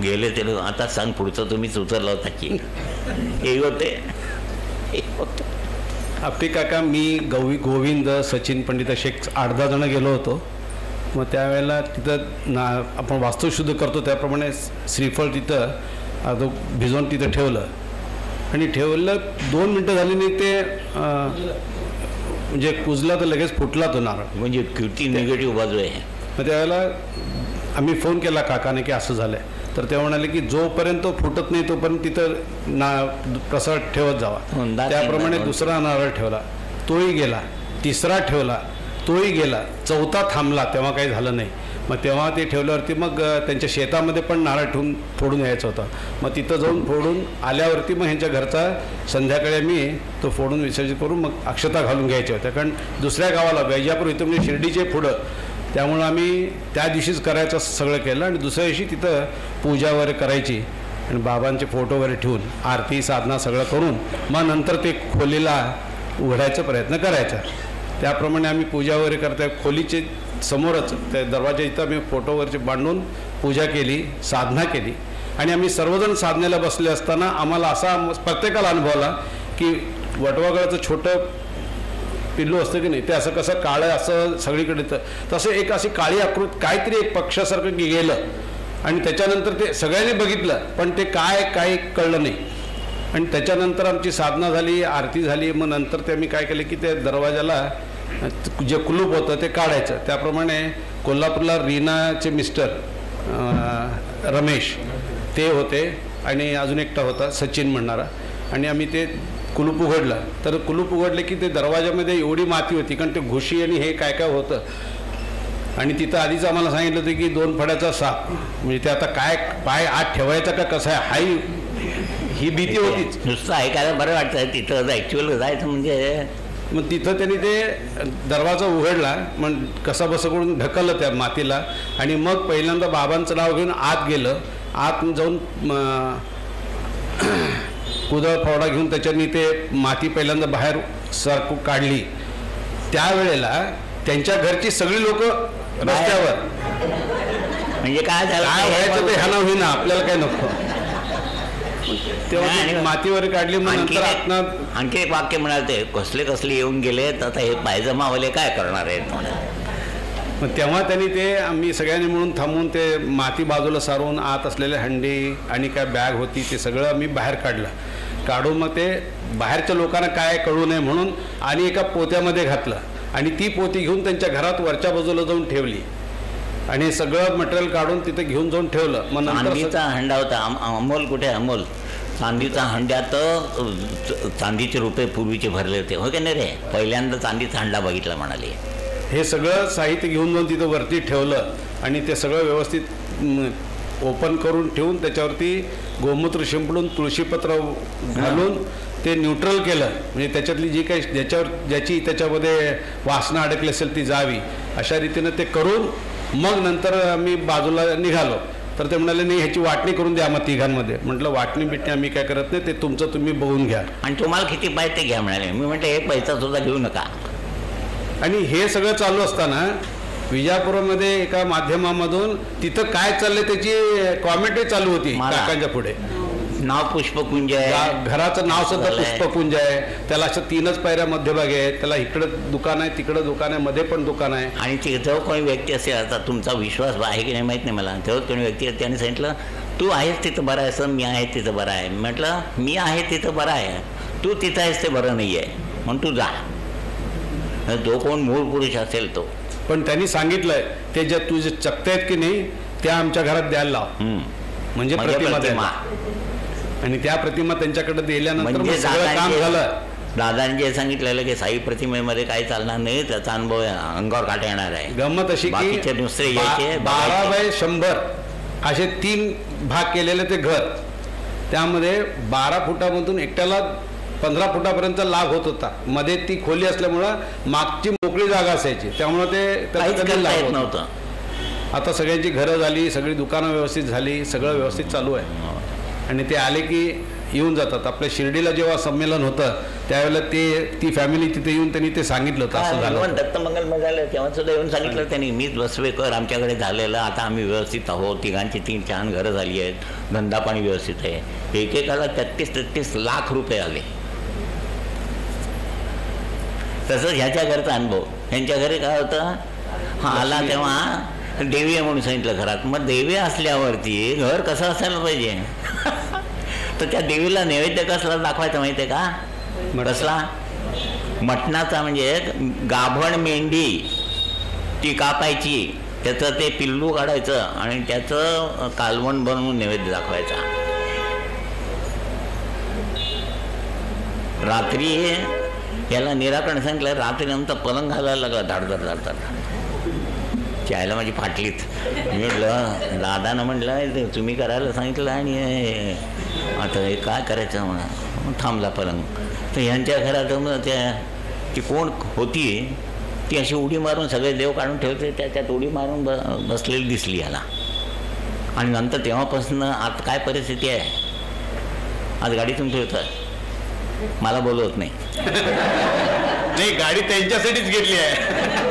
गेले ते आता सांग पुढचं तुम्हीच उचललं होता की हे होते. आपटे काका, मी गोविंद, सचिन पंडित असे 8-10 जण गेलो होतो. मग त्यावेळेला तिथं आपण वास्तुशुद्ध करतो त्याप्रमाणे श्रीफळ तिथं भिजवून तिथं ठेवलं आणि 2 मिनटं झाली नाही ते म्हणजे कुजला तर लगेच फुटला तो नारळ. म्हणजे किती निगेटिव्ह बाजू आहे. मग त्यावेळेला आम्ही फोन केला काकाने की असं झालं आहे. तर ते म्हणाले की जोपर्यंत फुटत नाही तोपर्यंत तिथं प्रसाद ठेवत जावा. त्याप्रमाणे दुसरा नारळ ठेवला, तोही गेला. तिसरा ठेवला, तोही गेला. चौथा थांबला, तेव्हा काही झालं नाही. मग तेव्हा ते ठेवल्यावरती मग त्यांच्या शेतामध्ये पण नारळ ठेवून फोडून यायचं होतं. मग तिथं जाऊन फोडून आल्यावरती मग ह्यांच्या घरचा संध्याकाळी आम्ही तो फोडून विसर्जित करून मग अक्षता घालून घ्यायच्या होत्या. कारण दुसऱ्या गावाला वैजापूर इथं म्हणजे शिर्डीचे पुढं, त्यामुळं आम्ही त्या दिवशीच करायचं सगळं केलं. आणि दुसऱ्या दिवशी तिथं पूजा वगैरे करायची आणि बाबांचे फोटो वगैरे ठेवून आरती साधना सगळं करून मग नंतर ते खोलीला उघडायचा प्रयत्न करायचा. त्याप्रमाणे आम्ही पूजा वगैरे करता खोलीचे समोरच त्या दरवाजा इथं आम्ही फोटो वगैरे बांधून पूजा केली, साधना केली. आणि आम्ही सर्वजण साधनेला बसले असताना आम्हाला असा प्रत्येकाला अनुभवला की वटवाघळाचं छोटं पिल्लू असतं की नाही, ते असं कसं काळं असं सगळीकडे तसं एक अशी काळी आकृती काहीतरी एक पक्षासारखं गेलं. आणि त्याच्यानंतर ते सगळ्यांनी बघितलं पण ते काय कळलं नाही. आणि त्याच्यानंतर आमची साधना झाली, आरती झाली. मग नंतर ते आम्ही काय केलं की ते दरवाजाला जे कुलूप होतं ते काढायचं. त्याप्रमाणे कोल्हापूरला रीनाचे मिस्टर रमेश ते होते आणि अजून एकटा होता सचिन म्हणणारा. आणि आम्ही ते कुलूप उघडलं. तर कुलूप उघडले की ते दरवाजामध्ये एवढी माती होती, कारण ते घुशी आणि हे काय होतं. आणि तिथं आधीच आम्हाला सांगितलं होतं की 2 फड्याचा साप, म्हणजे ते आता काय पाय आत ठेवायचा का कसं आहे ही भीती होतीच. नुसतं ऐकायला बरं वाटतं, तिथं ॲक्च्युअल जायचं म्हणजे. मग तिथं त्यांनी ते दरवाजा उघडला, मग कसा बसा करून ढकललं त्या मातीला. आणि मग पहिल्यांदा बाबांचं नाव घेऊन आत गेलं. आत जाऊन कुदळ फावडा घेऊन त्याच्यानी ते माती पहिल्यांदा बाहेर सरकू काढली. त्यावेळेला त्यांच्या घरची सगळी लोक रस्त्यावर, म्हणजे काय झालं, काय व्हायचं ते ह्याला होईना, आपल्याला काय नको. तेव्हा मातीवर काढली. मग नंतर आणखी एक वाक्य म्हणाले, कसले येऊन गेले तर आता हे पायजमावाले काय करणार आहेत म्हणून. मग तेव्हा त्यांनी ते आम्ही सगळ्यांनी मिळून थांबून ते माती बाजूला सारून आत असलेले हंडी आणि काय बॅग होती ते सगळं आम्ही बाहेर काढलं. काढून मग ते बाहेरच्या लोकांना काय कळू नये म्हणून आणि एका पोत्यामध्ये घातलं आणि ती पोती घेऊन त्यांच्या घरात वरच्या बाजूला जाऊन ठेवली आणि सगळं मटेरियल काढून तिथे घेऊन जाऊन ठेवलं. मग चांदीचा हंडा होता. अमोल कुठे? अमोल चांदीचा हंड्यात चांदीचे रुपये पूर्वीचे भरले होते, हो की नाही रे? पहिल्यांदा चांदीचा हंडा बघितला म्हणाले. हे सगळं साहित्य घेऊन जाऊन तिथं वरती ठेवलं आणि ते सगळं व्यवस्थित ओपन करून ठेवून त्याच्यावरती गोमूत्र शिंपडून तुळशीपत्र घालून ते न्यूट्रल केलं. म्हणजे त्याच्यातली जी काही ज्याची त्याच्यामध्ये वासना अडकली असेल ती जावी अशा रीतीनं ते करून मग नंतर आम्ही बाजूला निघालो. तर ते म्हणाले नाही ह्याची वाटणी करून द्या मग तिघांमध्ये. म्हटलं वाटणी बिटणी आम्ही काय करत नाही, ते तुमचं तुम्ही बघून घ्या. आणि तुम्हाला किती पाहिजे ते घ्या म्हणाले. मी म्हटलं एक पैसा सुद्धा घेऊ नका. आणि हे सगळं चालू असताना विजापुरामध्ये एका माध्यमामधून तिथं काय चाललंय त्याची कॉमेंटरी चालू होती काकांच्या पुढे. नाव पुष्पकुंज आहे, घराचं नाव सुद्धा पुष्पकुंज आहे. त्याला अशा 3च पायऱ्या मध्यभागी आहेत. त्याला इकडं दुकान आहे, तिकडं दुकान आहे, मध्ये पण दुकान आहे. आणि जेव्हा कोणी व्यक्ती असेल, आता तुमचा विश्वास आहे की नाही माहीत नाही मला, तेव्हा कोणी व्यक्ती त्याने सांगितलं तू आहेस तिथं बरं आहे सर, मी आहे तिथं बरं आहे. म्हटलं मी आहे तिथं बरं आहे, तू तिथं आहेस ते बरं नाही आहे म्हणून तू जा. तो कोण मूळ पुरुष असेल तो. पण त्यांनी सांगितलंय ते ज्या तुझे चकते आहेत की नाही त्या आमच्या घरात द्यायला लाव, म्हणजे प्रतिमा. आणि त्या प्रतिमा त्यांच्याकडे दिल्यानंतर सगळं काम झालं. दादांनी जे सांगितलेलं की साई प्रतिमेमध्ये काही चालणार नाही, त्याचा अनुभव अंगावर काटा येणार आहे. गंमत अशी की दुसरे यायचे 12x100 असे 3 भाग केलेले ते घर. त्यामध्ये 12 फुटामधून एकट्याला 15 फुटापर्यंतचा लाभ होत होता. मध्ये ती खोली असल्यामुळं मागची मोकळी जागा असायची, त्यामुळे ते लाभ नव्हतं. आता सगळ्यांची घरं झाली, सगळी दुकानं व्यवस्थित झाली, सगळं व्यवस्थित चालू आहे. आणि ते आले की येऊन जातात. आपल्या शिर्डीला जेव्हा संमेलन होतं त्यावेळेला ती फॅमिली तिथे येऊन त्यांनी ते सांगितलं होतं असं झालं. दत्तमंगल झालं तेव्हा सुद्धा येऊन सांगितलं त्यांनी, मीच बसवेकर आमच्याकडे झालेलं, आता आम्ही व्यवस्थित आहोत, तिघांची 3 छान घरं झाली आहेत, धंदा पाणी व्यवस्थित आहे. एकेकाला 33 लाख रुपये आले. तसंच ह्याच्या घरचा अनुभव. ह्यांच्या घरी काय होतं, हा आला तेव्हा देवी आहे म्हणून सांगितलं घरात. मग देवी असल्यावरती घर कसं असायला पाहिजे तर त्या देवीला नैवेद्य कसला दाखवायचं माहिती आहे का? कसला? मटणाचा. म्हणजे गाभण मेंढी ती कापायची, त्याचं ते पिल्लू काढायचं आणि त्याचं कालवण बनवून नैवेद्य दाखवायचा. रात्री याला निराकरण सांगितलं, रात्री नंतर पलंग घालायला लागला धाडधड. चायला माझी फाटलीत. मी म्हटलं दादानं म्हटलं तुम्ही करायला सांगितलं आणि आता हे काय करायचं म्हणा. थांबला पलंग. तर ह्यांच्या घरात मग ती कोण होती ती अशी उडी मारून सगळे देव काढून ठेवते, त्याच्यात उडी मारून बसलेली दिसली याला. आणि नंतर तेव्हापासून आज काय परिस्थिती आहे, आज गाडीतून ठेवतं, मला बोलवत नाही. गाडी त्यांच्यासाठीच घेतली आहे.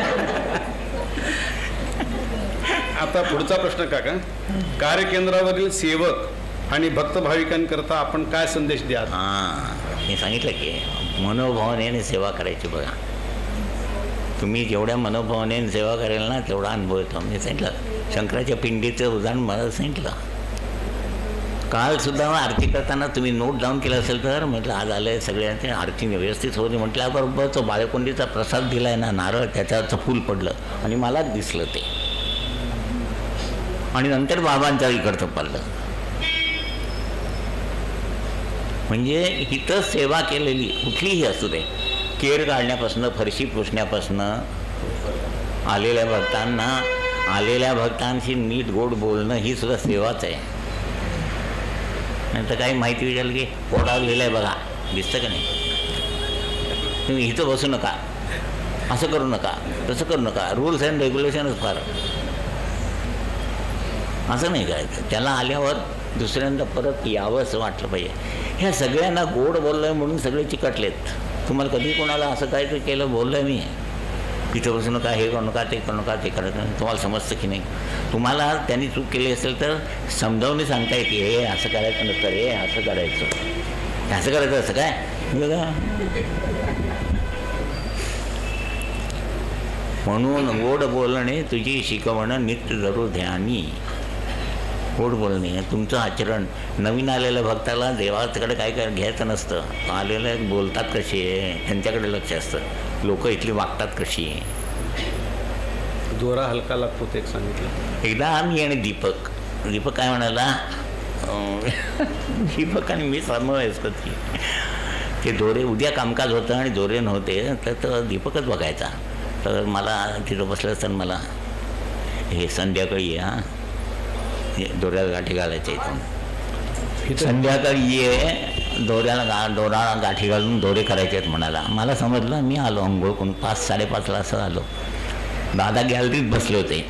आता पुढचा प्रश्न काका, कार्यकेंद्रावरील सेवक आणि भक्त भाविकांकरता आपण काय संदेश द्या? मी सांगितलं की मनोभावनेने सेवा करायची. बघा तुम्ही जेवढ्या मनोभावनेने सेवा कराल ना तेवढा अनुभव येतो. मी सांगितलं शंकराच्या पिंडीचं उदाहरण मला सांगितलं. कालसुद्धा आरती करताना तुम्ही नोट डाऊन केलं असेल तर म्हटलं आज आलं आहे सगळ्यांची आरती व्यवस्थित होती. म्हटल्याबरोबर तो बाळकोंडीचा प्रसाद दिला आहे ना, नारळ, त्याच्यावरचं फूल पडलं आणि मलाच दिसलं ते. आणि नंतर बाबांच्या इकडचं पडलं. म्हणजे इथं सेवा केलेली कुठलीही असू दे, केर काढण्यापासून, फरशी पुसण्यापासून, आलेल्या भक्तांशी नीट गोड बोलणं ही सुद्धा सेवाच आहे. नंतर काही माहिती विचारलं की पोटावर लिहिलं आहे बघा, दिसतं का नाही, तुम्ही इथं बसू नका, असं करू नका, तसं करू नका, रूल्स अँड रेग्युलेशनच फार. असं नाही करायचं. त्याला आल्यावर दुसऱ्यांदा परत यावं असं वाटलं पाहिजे. ह्या सगळ्यांना गोड बोललं आहे म्हणून सगळे चिकटलेत. तुम्हाला कधी कोणाला असं काय ते केलं बोललं आहे मी, इथं बसू नका, हे करू नका, ते करू नका, ते करायचं, तुम्हाला समजतं की नाही? तुम्हाला त्यांनी चूक केली असेल तर समजावून सांगता येते, हे असं करायचं नसतं, हे असं करायचं, असं करायचं, असं काय बघा. म्हणून गोड बोलणे तुझी शिकवणं नित्य जरूर ध्यानी. गोड बोलणे, तुमचं आचरण. नवीन आलेल्या भक्ताला देवाकडे काय काय घ्यायचं नसतं. आलेले बोलतात कसे त्यांच्याकडे लक्ष असतं, लोक इथली वागतात कशी. दोरा हलका लागतो ते एक सांगितलं. एकदा आम्ही आणि दीपक काय म्हणाला, दीपक आणि मी समवयस्क ती, ते दोरे उद्या कामकाज होतं आणि दोरे नव्हते तर दीपकच बघायचा. तर मला तिथं बसलं असताना मला हे संध्याकाळी ये, हे दोऱ्याला गाठी घालायच्या इथून, संध्याकाळी ये दोरा गाठी घालून दोरे करायचे आहेत म्हणाला. मला समजलं. मी आलो अंघोळ करून 5-5:30 असं आलो. दादा गॅलरीत बसले होते.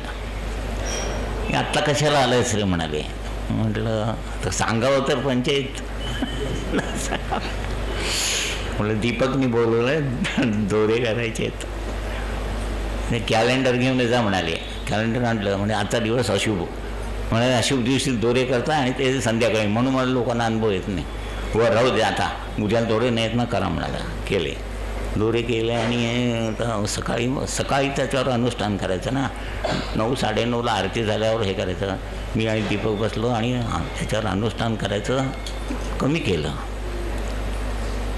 आत्ता कशाला आलंयस रे म्हणाले. म्हटलं तर सांगावं तर पंचायत. म्हटलं दीपकनी बोलवलं दोरे करायचे आहेत, कॅलेंडर घेऊन जा म्हणाले. कॅलेंडर आणलं. म्हणजे आजचा दिवस अशुभ, म्हणाले अशुभ दिवशी दोरे करता आणि ते संध्याकाळी, म्हणून मला लोकांना अनुभव येत नाही. वर राहू दे आता, उद्या दोरे नाहीत ना करा म्हणाला. केले दोरे केले आणि सकाळी त्याच्यावर अनुष्ठान करायचं ना. 9-9:30 आरती झाल्यावर हे करायचं. मी आणि दीपक बसलो आणि त्याच्यावर अनुष्ठान करायचं कमी केलं.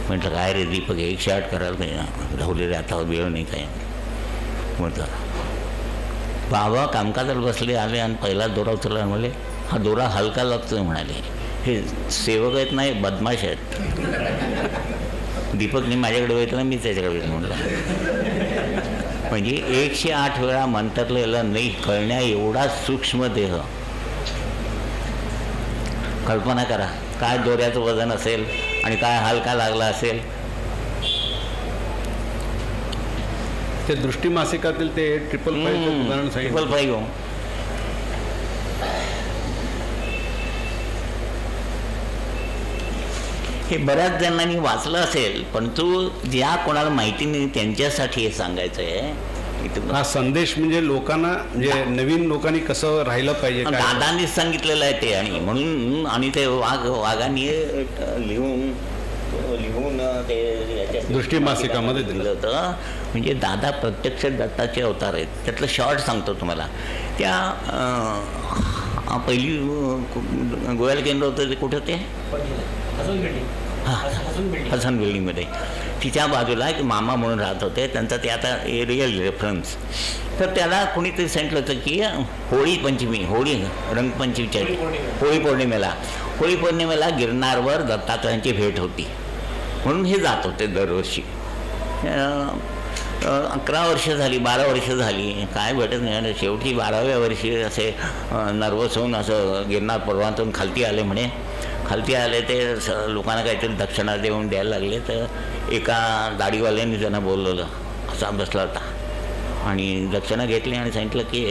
म्हटलं काय रे दीपक 108 करायला नाही धावले रे, आता वेळ नाही काय. म्हटलं बाबा कामकाजाला बसले, आले आणि पहिला दोरा उचलला. म्हणाले हा दोरा हलका लागतोय म्हणाले. हे सेवक आहेत नाही, बदमाश आहेत. दीपकने माझ्याकडे बघितलं, मी त्याच्याकडे म्हटलं. म्हणजे 108 वेळा मंतरलेलं नाही कळण्या एवढा सूक्ष्म देह. कल्पना करा काय दोऱ्याचं वजन असेल आणि काय हलका लागला असेल. ते दृष्टी मासिकातील ते 555 हे बऱ्याच जणांनी वाचलं असेल, पण तू ज्या कोणाला माहिती नाही त्यांच्यासाठी हे सांगायचं आहे. हा संदेश म्हणजे लोकांना, म्हणजे नवीन लोकांनी कसं राहिलं पाहिजे. दादांनीच सांगितलेलं आहे ते. आणि म्हणून आणि ते वाघांनी लिहून ते दृष्टी मासिकामध्ये दिलं होतं. म्हणजे दादा प्रत्यक्ष दत्ताचे अवतार आहेत. त्यातलं शॉर्ट सांगतो तुम्हाला. त्या पहिली गोयल केंद्र होतं ते कुठं, ते हसन बिल्डिंगमध्ये. तिच्या बाजूला एक मामा म्हणून राहत होते. त्यांचा ते आता रिअल रेफरन्स. तर त्याला कोणीतरी सांगितलं होतं की होळी रंगपंचमीच्या होळी पौर्णिमेला गिरनारवर दत्तात्रयांची भेट होती, म्हणून हे जात होते दरवर्षी. 11 वर्ष झाली, 12 वर्ष झाली, काय भेटत नाही. शेवटी 12व्या वर्षी असे नर्वस होऊन असं गिरनार पर्वतातून खालती आले म्हणे. खालती आले ते लोकांना काहीतरी दक्षिणा देऊन द्यायला लागले. तर एका दाढीवाल्याने त्यांना बोलवलं, असा बसला होता आणि दक्षिणा घेतली आणि सांगितलं की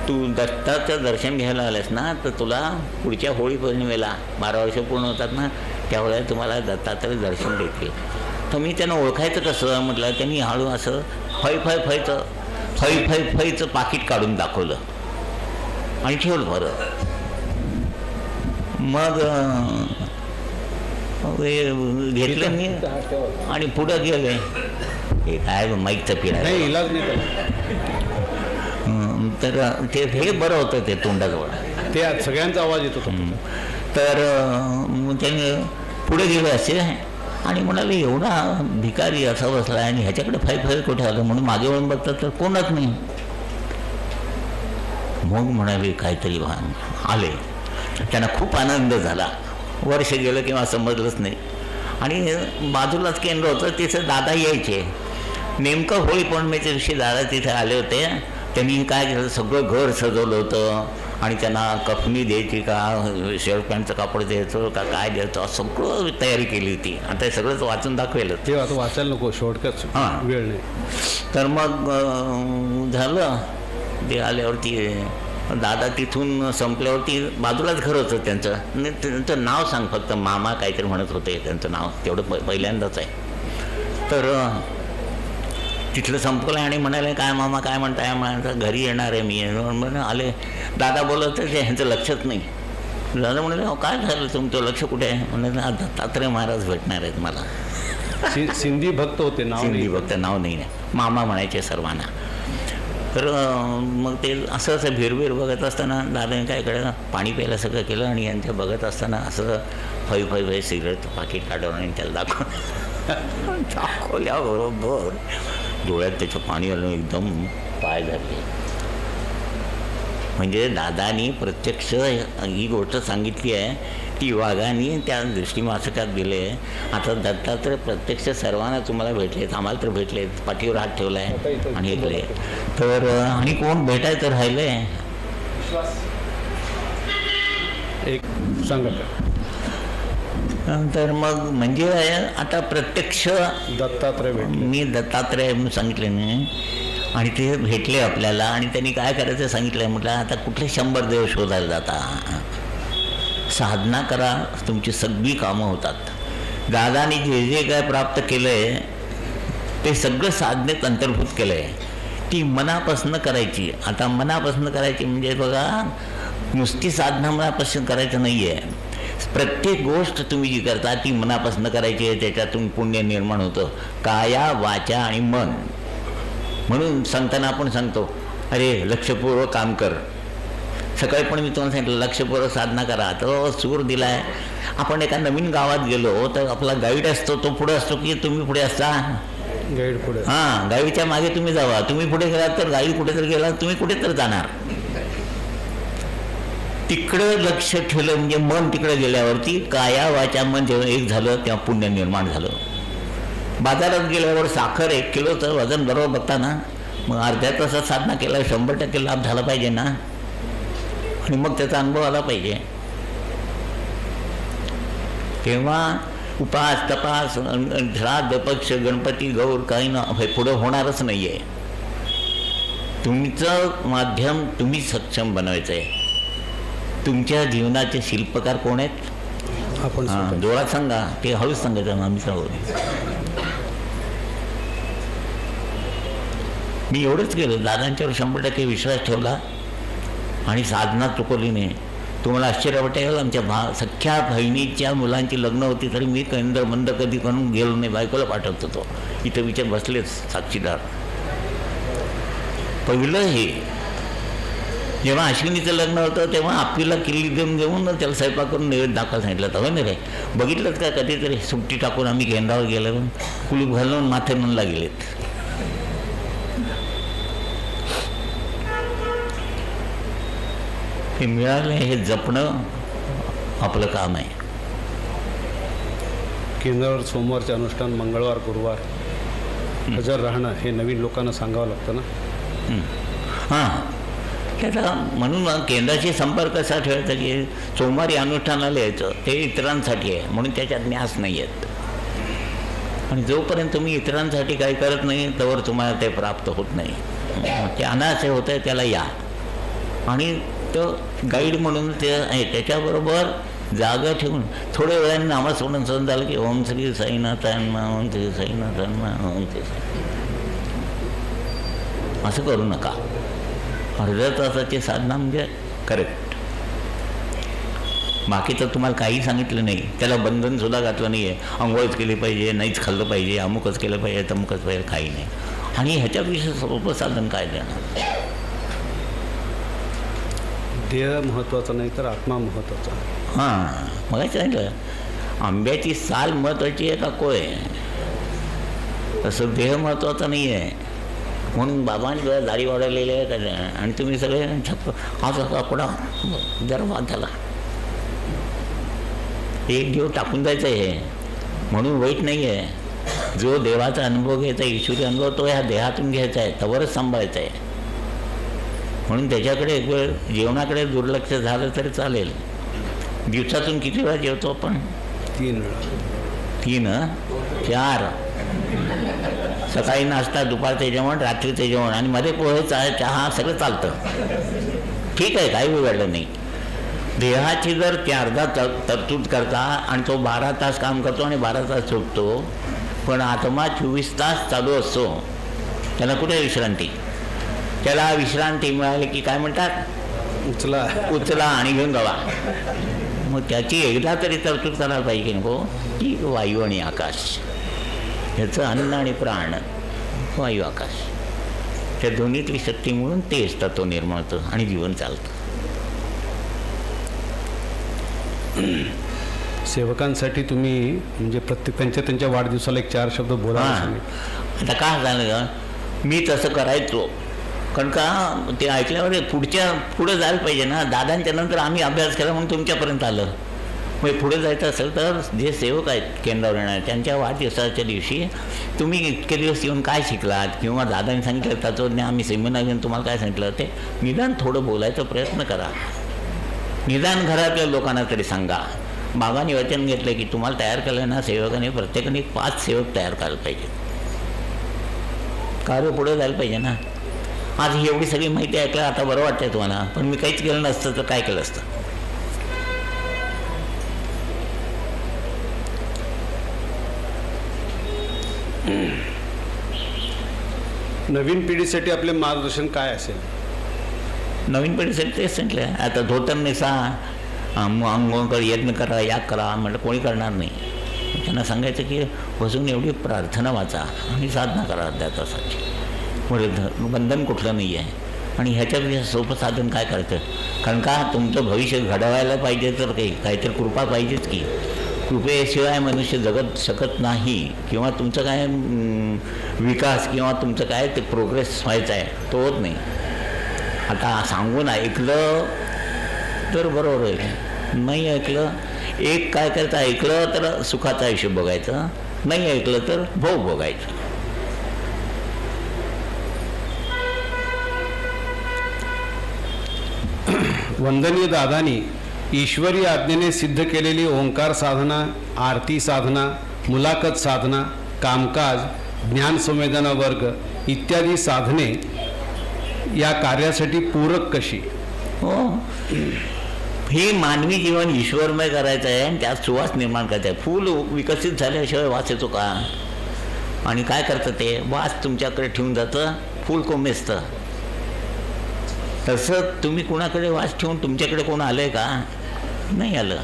तू दत्ताचं दर्शन घ्यायला आलेस ना, तर तुला पुढच्या होळी पौर्णिमेला 12 वर्ष पूर्ण होतात ना, त्यावेळेला तुम्हाला दत्ताचं दर्शन देतील. तर मी त्यांना ओळखायचं कसं म्हटलं. त्यांनी हळू असं फैचं पाकिट काढून दाखवलं आणि ठेवलं बरं. मग घेतलं मी आणि पुढं गेले. हे काय माईकचं पिढा इलाज नाही. तर ते हे बरं होतं, ते तोंडाजवळ ते सगळ्यांचा आवाज येत होता. तर त्याने पुढे गेले असे आणि म्हणाले एवढा भिकारी असा बसला आणि ह्याच्याकडे फै कुठे आलं. म्हणून मागे वळून बघतात तर कोणच नाही. मग म्हणाले काहीतरी आले. त्यांना खूप आनंद झाला. वर्ष गेलं किंवा समजलंच नाही. आणि बाजूलाच केंद्र होतं, तिथं दादा यायचे. नेमकं होळी पौर्णिमेच्या दिवशी दादा तिथे आले होते. त्यांनी काय केलं, सगळं घर सजवलं होतं आणि त्यांना कफनी द्यायची का, शर्ट पॅन्टचं कापड द्यायचं का, काय द्यायचं, सगळं तयारी केली होती. आणि ते सगळंच वाचून दाखवेल. ते आता वाचायला नको, शॉर्टकट वेळ नाही. तर मग झालं. ते आल्यावरती दादा तिथून संपल्यावरती बाजूलाच घर होतं त्यांचं नाव सांग फक्त, मामा काहीतरी म्हणत होते. त्यांचं नाव तेवढं पहिल्यांदाच आहे. तर तिथलं संपलं आणि म्हणाले काय मामा काय म्हणताय. म्हणायचं घरी येणार आहे मी. म्हणून आले. दादा बोलत होते ह्यांचं लक्षच नाही. दादा म्हणाले काय झालं तुमचं, लक्ष कुठे आहे. म्हणाले दत्तात्रय महाराज भेटणार आहेत मला. सिंधी भक्त होते. सिंधी भक्त नाव नाही, मामा म्हणायचे सर्वांना. तर मग ते असं भिरभीर बघत असताना दादाने काय केलं, पाणी प्यायला सगळं केलं आणि यांच्या बघत असताना असं फै सिगरेट पाकिट काढून आणि त्याला दाखवल्याबरोबर डोळ्यात त्याचं पाणी आलं, एकदम पाय धरले. म्हणजे दादानी प्रत्यक्ष ही गोष्ट सांगितली आहे ती वाघांनी त्या दृष्टिमासकात दिले. आता दत्तात्रय प्रत्यक्ष सर्वांना तुम्हाला भेटलेत, आम्हाला तर भेटलेत, पाठीवर हात ठेवला आहे आणि हे केले. तर आणि कोण भेटायचं राहिलं आहे एक सांगा. तर मग म्हणजे आता प्रत्यक्ष दत्तात्रय भेटले, मी दत्तात्रय म्हणून सांगितले नाही आणि ते भेटले आपल्याला. आणि त्यांनी काय करायचं सांगितलं, म्हटलं आता कुठले 100 देव शोधायला जाता, साधना करा, तुमची सगळी कामं होतात. दादानी जे जे काय प्राप्त केलं आहे ते सगळं साधनेत अंतर्भूत केलं आहे. ती मनापासून करायची. आता मनापासून करायची म्हणजे बघा, नुसती साधना मनापासून करायचं नाही आहे. प्रत्येक गोष्ट तुम्ही जी करता ती मनापासून करायची आहे, त्याच्यातून पुण्य निर्माण होतं, काया वाचा आणि मन. म्हणून संतांना आपण सांगतो, अरे लक्षपूर्वक काम कर. सकाळी पण मी तुम्हाला सांगितलं लक्षपूर्वक साधना करा. तो सूर दिला आहे. आपण एका नवीन गावात गेलो तर आपला गाईड असतो, तो पुढे असतो की तुम्ही पुढे असता? गाईड पुढे. हां, गाईडच्या मागे तुम्ही जावा. तुम्ही पुढे गेलात तर गाईड कुठे तर गेला, तुम्ही कुठे तर जाणार. तिकडे लक्ष ठेवलं म्हणजे मन तिकडे गेल्यावरती काया वाचा मन जेव्हा एक झालं तेव्हा पुण्य निर्माण झालं. बाजारात गेल्यावर साखर 1 किलोचं वजन बरोबर बघता ना, मग अर्ध्या तासात साधना केला 100% लाभ झाला पाहिजे ना, आणि मग त्याचा अनुभव आला पाहिजे. तेव्हा उपास तपास श्राद्ध पक्ष गणपती गौर काही ना हे पुढं होणारच नाही आहे. तुमचं माध्यम तुम्ही सक्षम बनवायचं आहे. तुमच्या जीवनाचे शिल्पकार कोण आहेत? आपण हां, जोरात सांगा, ते हळूच सांगायचं आम्ही सांगू. मी एवढंच केलं, दादांच्यावर 100% विश्वास ठेवला आणि साधना चुकवली नाही. तुम्हाला आश्चर्य वाटेल, आमच्या सख्या बहिणीच्या मुलांची लग्न होती तरी मी केंद्र बंद कधी करून गेलो नाही, बायकोला पाठवत होतो. इथं विचार बसलेच साक्षीदार. पहिलं हे जेव्हा अश्विनीचं लग्न होतं तेव्हा आपल्याला किल्ली देऊन त्याला स्वयंपाक करून नैवेद्य दाखवायला सांगितलं होतं. नाही रे, बघितलंच का कधीतरी सुट्टी टाकून आम्ही केंद्रावर गेलो, कुलूप घालून माथे म्हणला गेलेत. हे मिळालं, हे जपणं आपलं काम आहे. केंद्रावर सोमवारचे अनुष्ठान, मंगळवार गुरुवार हजर राहणं हे नवीन लोकांना सांगावं लागतं ना. हां, त्याचा म्हणून केंद्राशी संपर्क कसा ठेवायचा की सोमवारी अनुष्ठानाला यायचं, ते इतरांसाठी आहे म्हणून त्याच्यात न्यास नाही आहेत. आणि जोपर्यंत तुम्ही इतरांसाठी काही करत नाही तोवर तुम्हाला ते प्राप्त होत नाही. ते अनाशय होतं आहे त्याला या. आणि तो गाईड म्हणून ते आहे, त्याच्याबरोबर जागा ठेवून थोड्या वेळाने नामस्मरण सहन झालं की ओम श्री साईनाथाय नमः, ओम श्री साईनाथाय नमः, ओम श्री असं करू नका. अर्ध्या तासाची साधना म्हणजे करेक्ट. बाकी तर तुम्हाला काही सांगितलं नाही, त्याला बंधनसुद्धा घातलं नाही आहे. आंघोळच केली पाहिजे, नाहीच खाल्लं पाहिजे, अमुकच केलं पाहिजे, तमुकच पाहिजे, काही नाही. आणि ह्याच्यापेक्षा सोपं साधन काय देणार? देह महत्त्वाचा नाही तर आत्मा महत्त्वाचा. हां, मग सांगितलं आंब्याची साल महत्त्वाची आहे का कोय? तसं देह महत्त्वाचा नाही आहे. म्हणून बाबांनी जरा दाढी वाढवलेली आहे आणि तुम्ही सगळे छप्प हा कपडा जरा वाद झाला. एक जीव टाकून जायचं आहे म्हणून वाईट नाही आहे. जो देवाचा अनुभव घ्यायचा आहे, ईश्वरी अनुभव, तो ह्या देहातून घ्यायचा आहे, तवरच सांभाळायचा आहे. म्हणून त्याच्याकडे एक वेळ जेवणाकडे दुर्लक्ष झालं तरी चालेल. दिवसातून किती वेळा जेवतो आपण? 3 वेळा. 3 4. सकाळी नाश्ता, दुपारचं जेवण, रात्रीचं जेवण आणि मध्ये पोहे, चहा सगळं चालतं. ठीक आहे, काही बिघडलं नाही. देहाची जर ते अर्धा तरतूद करता आणि तो 12 तास काम करतो आणि 12 तास सुटतो, पण आत्मा 24 तास चालू असतो. त्याला कुठे विश्रांती? त्याला विश्रांती मिळाली की काय म्हणतात? उचला आणि घेऊन जावा. मग त्याची एकदा तरी तरतूद करायला पाहिजे नको की वायू आणि आकाश, ह्याचं अन्न आणि प्राण, वायू आकाश. त्या दोन्हीतली शक्ती मिळून तेच तत्व निर्माण होतं आणि जीवन चालतं. सेवकांसाठी तुम्ही म्हणजे प्रत्येक त्यांच्या वाढदिवसाला एक 4 शब्द बोला. आता काय झालं, मी तसं करायचो कारण का ते ऐकल्यावर पुढे जायला पाहिजे ना. दादांच्या नंतर आम्ही अभ्यास केला म्हणून तुमच्यापर्यंत आलं. मग पुढे जायचं असेल तर जे सेवक आहेत केंद्रावर येणार त्यांच्या वाढदिवसाच्या दिवशी तुम्ही इतके दिवस येऊन काय शिकलात, किंवा दादांनी सांगितलं तत्वज्ञान आम्ही सेमिनार घेऊन तुम्हाला काय सांगितलं ते निदान थोडं बोलायचा प्रयत्न करा. निदान घरातल्या लोकांना तरी सांगा. बाबांनी वचन घेतलं की तुम्हाला तयार केलं ना सेवकाने, प्रत्येकाने 5 सेवक तयार करायला पाहिजे. कार्य पुढे जायला पाहिजे ना. आज ही एवढी सगळी माहिती ऐकलं आता बरं वाटतंय तुम्हाला, पण मी काहीच केलं नसतं तर काय केलं असतं. नवीन पिढीसाठी आपले मार्गदर्शन काय असेल? नवीन पिढीसाठी तेच सांगितलं. आता धोतर नेसा, अंगोकर यज्ञ करा, याग करा म्हटलं कोणी करणार नाही. त्यांना सांगायचं की बसून एवढी प्रार्थना वाचा आणि साधना करा अर्ध्या तासाची. म्हणजे बंधन कुठलं नाही आहे. आणि ह्याच्यापेक्षा सोपं साधन काय करायचं, कारण का तुमचं भविष्य घडवायला पाहिजे तर काहीतरी कृपा पाहिजेच की. कृपेशिवाय मनुष्य जगत शकत नाही, किंवा तुमचं काय विकास किंवा तुमचं काय ते प्रोग्रेस व्हायचा आहे तो होत नाही. आता सांगून ऐकलं तर बरोबर आहे, नाही ऐकलं एक काय करायचं, ऐकलं तर सुखाचं आयुष्य बघायचं, नाही ऐकलं तर भोग बघायचं. वंदनीय दादांनी ईश्वरी आज्ञेने सिद्ध केलेली ओंकार साधना, आरती साधना, मुलाखत साधना, कामकाज, ज्ञान संवेदना वर्ग इत्यादी साधने या कार्यासाठी पूरक कशी? हो, हे मानवी जीवन ईश्वरमय करायचं आहे आणि त्यात सुवास निर्माण करायचा आहे. फूल विकसित झाल्याशिवाय वास येतो का? आणि काय करतं ते वास तुमच्याकडे ठेवून जातं, फूल कोमेजतं. तसं तुम्ही कोणाकडे वास ठेवून तुमच्याकडे कोण आलंय का? नाही आलं.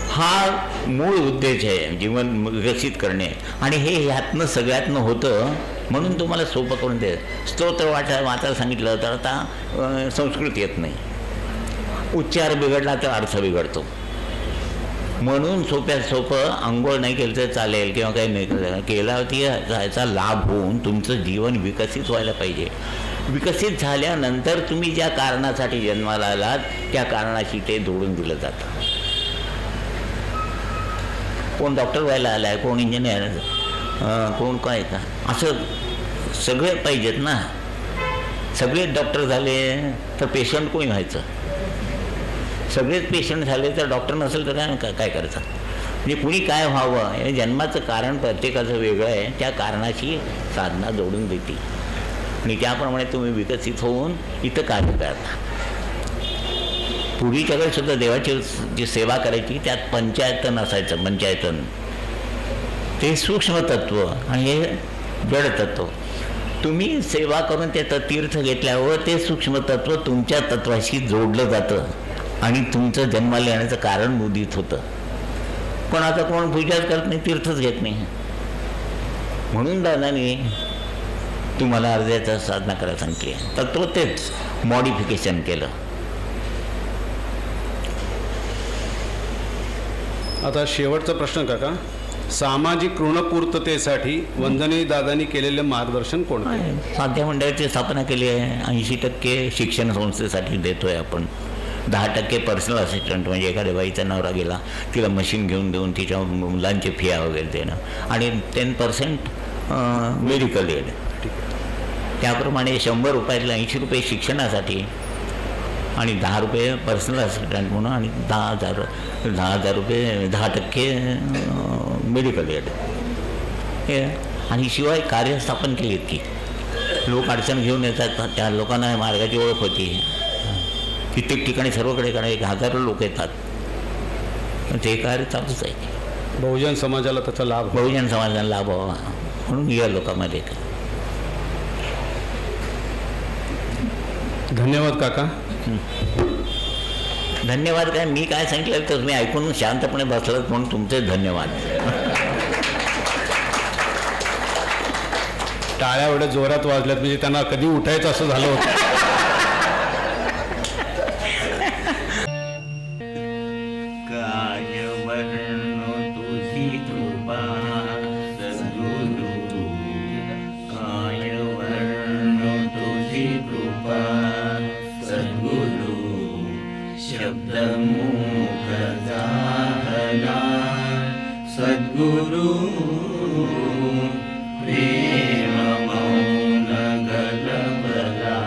हा मूळ उद्देश आहे जीवन विकसित करणे, आणि हे ह्यातनं सगळ्यातनं होतं. म्हणून तुम्हाला सोपं करून दे. स्तोत्र वाचायला सांगितलं तर आता संस्कृत येत नाही, उच्चार बिघडला तर अर्थ बिघडतो. म्हणून सोप्यात सोपं आंघोळ नाही केलं तर चालेल, किंवा काही नाही केल्यावरती याचा लाभ होऊन तुमचं जीवन विकसित व्हायला पाहिजे. विकसित झाल्यानंतर तुम्ही ज्या कारणासाठी जन्माला आलात त्या कारणाशी ते जोडून दिलं जातं. कोण डॉक्टर व्हायला आला आहे, कोण इंजिनियर, कोण काय का, असं सगळे पाहिजेत ना. सगळेच डॉक्टर झाले तर पेशंट कोणी व्हायचं? सगळेच पेशंट झाले तर डॉक्टर नसेल तर काय करायचं? म्हणजे कुणी काय व्हावं हे जन्माचं कारण प्रत्येकाचं वेगळं आहे. त्या कारणाशी साधना जोडून देते आणि त्याप्रमाणे तुम्ही विकसित होऊन इथं कार्य करता. पूर्वीच्या काळी सुद्धा देवाची जी सेवा करायची त्यात पंचायतन असायचं. पंचायतन ते सूक्ष्म तत्व आणि हे जड तत्व. तुम्ही सेवा करून त्याचं तीर्थ घेतल्यावर ते सूक्ष्म तत्व तुमच्या तत्वाशी जोडलं जातं आणि तुमचं जन्माला येण्याचं कारण उदित होतं. पण आता कोण पूजाच करत नाही, तीर्थच घेत नाही. म्हणून दादाने तुम्हाला अर्ध्याचा साधना करायला सांगितली, तत्व तेच मॉडिफिकेशन केलं. आता शेवटचा प्रश्न काका, सामाजिक ऋणपूर्ततेसाठी वंदनीय दादांनी केलेले मार्गदर्शन कोणते? साध्य मंडळाची स्थापना केली आहे. 80% शिक्षण संस्थेसाठी देतोय आपण. 10% पर्सनल असिस्टंट, म्हणजे एखाद्या बाईचा नवरा गेला तिला मशीन घेऊन देऊन तिच्या मुलांची फिया वगैरे देणं, आणि 10% मेडिकल एड. त्याप्रमाणे 100 रुपयातले 80 रुपये शिक्षणासाठी आणि 10 रुपये पर्सनल असिस्टंट म्हणून, आणि 10,000 रुपये 10% मेडिकल एड हे. आणि शिवाय कार्य स्थापन केली की लोक अडचण घेऊन येतात, त्या लोकांना मार्गाची ओळख होती. कित्येक ठिकाणी सर्वकडे 1000 लोक येतात. ते कार्य चालूच आहे. बहुजन समाजाला त्याचा लाभ, बहुजन समाजाला लाभ व्हावा म्हणून या लोकांमध्ये. धन्यवाद काका. धन्यवाद काय, मी काय सांगितलं तर तुम्ही ऐकून शांतपणे बसलात म्हणून तुमचे धन्यवाद. टाळ्या एवढ्या जोरात वाजल्यात म्हणजे त्यांना कधी उठायचं असं झालं होतं. सद्गुरु प्रेम मौन गलबला,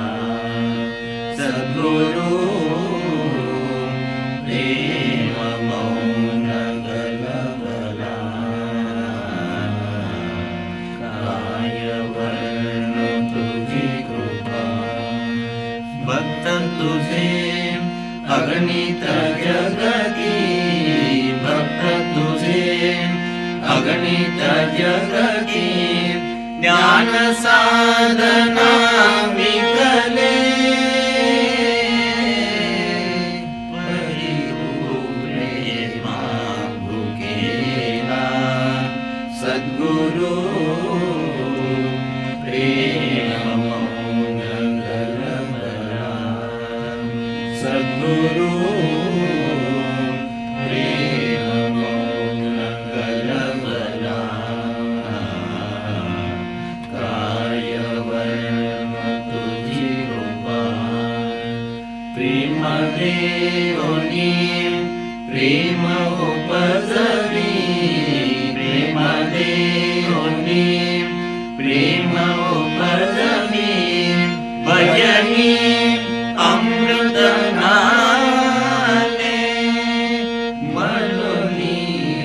सद्गुरु प्रेम मौन गलबला, काय वर्ण तुझी कृपा, भक्त तुझे अगणित जगती, भक्त तुझे अगणित जगती, ज्ञान साधना विकले, परिभू प्रेमा भुकेला, सद्गुरु प्रेम मौन गलबला, सद्गुरु देवनी प्रेम उपजवी, प्रेम देवनी प्रेम उपजवी, भजनी अमृत नाले, मनोनी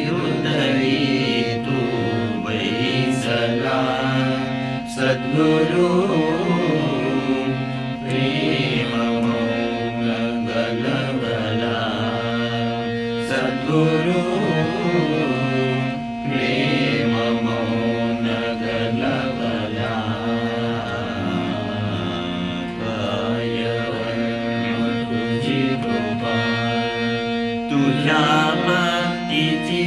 हृदयी तू बैसला, सद्गुरु सद्गुरु प्रेम मौन गलबला, काय वर्ण तुझी कृपा, तुझ्या भक्तीची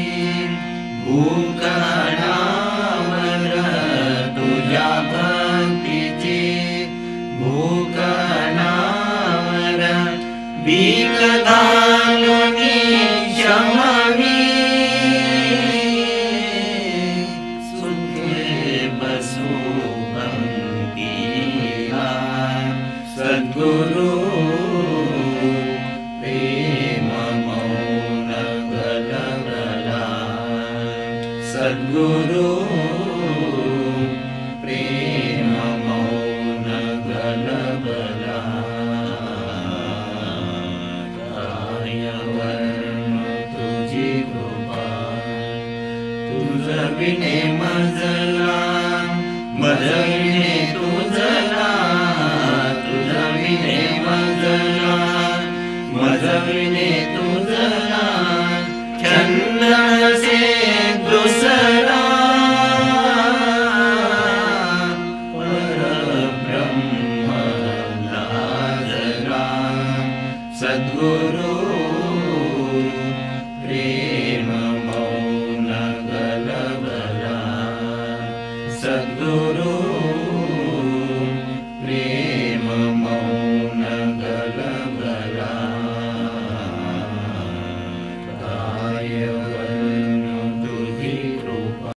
भूक अनावर, तुझ्या भक्तीची भूक अनावर, भीक घालुनी क्षमवी, सुखे बसू पंक्तीला, सद्गुरु प्रेम मौन गलबला, सद्गुरु प्रेम मौन गलबला, तुझी कृपा, तुझ विने मजला मजविने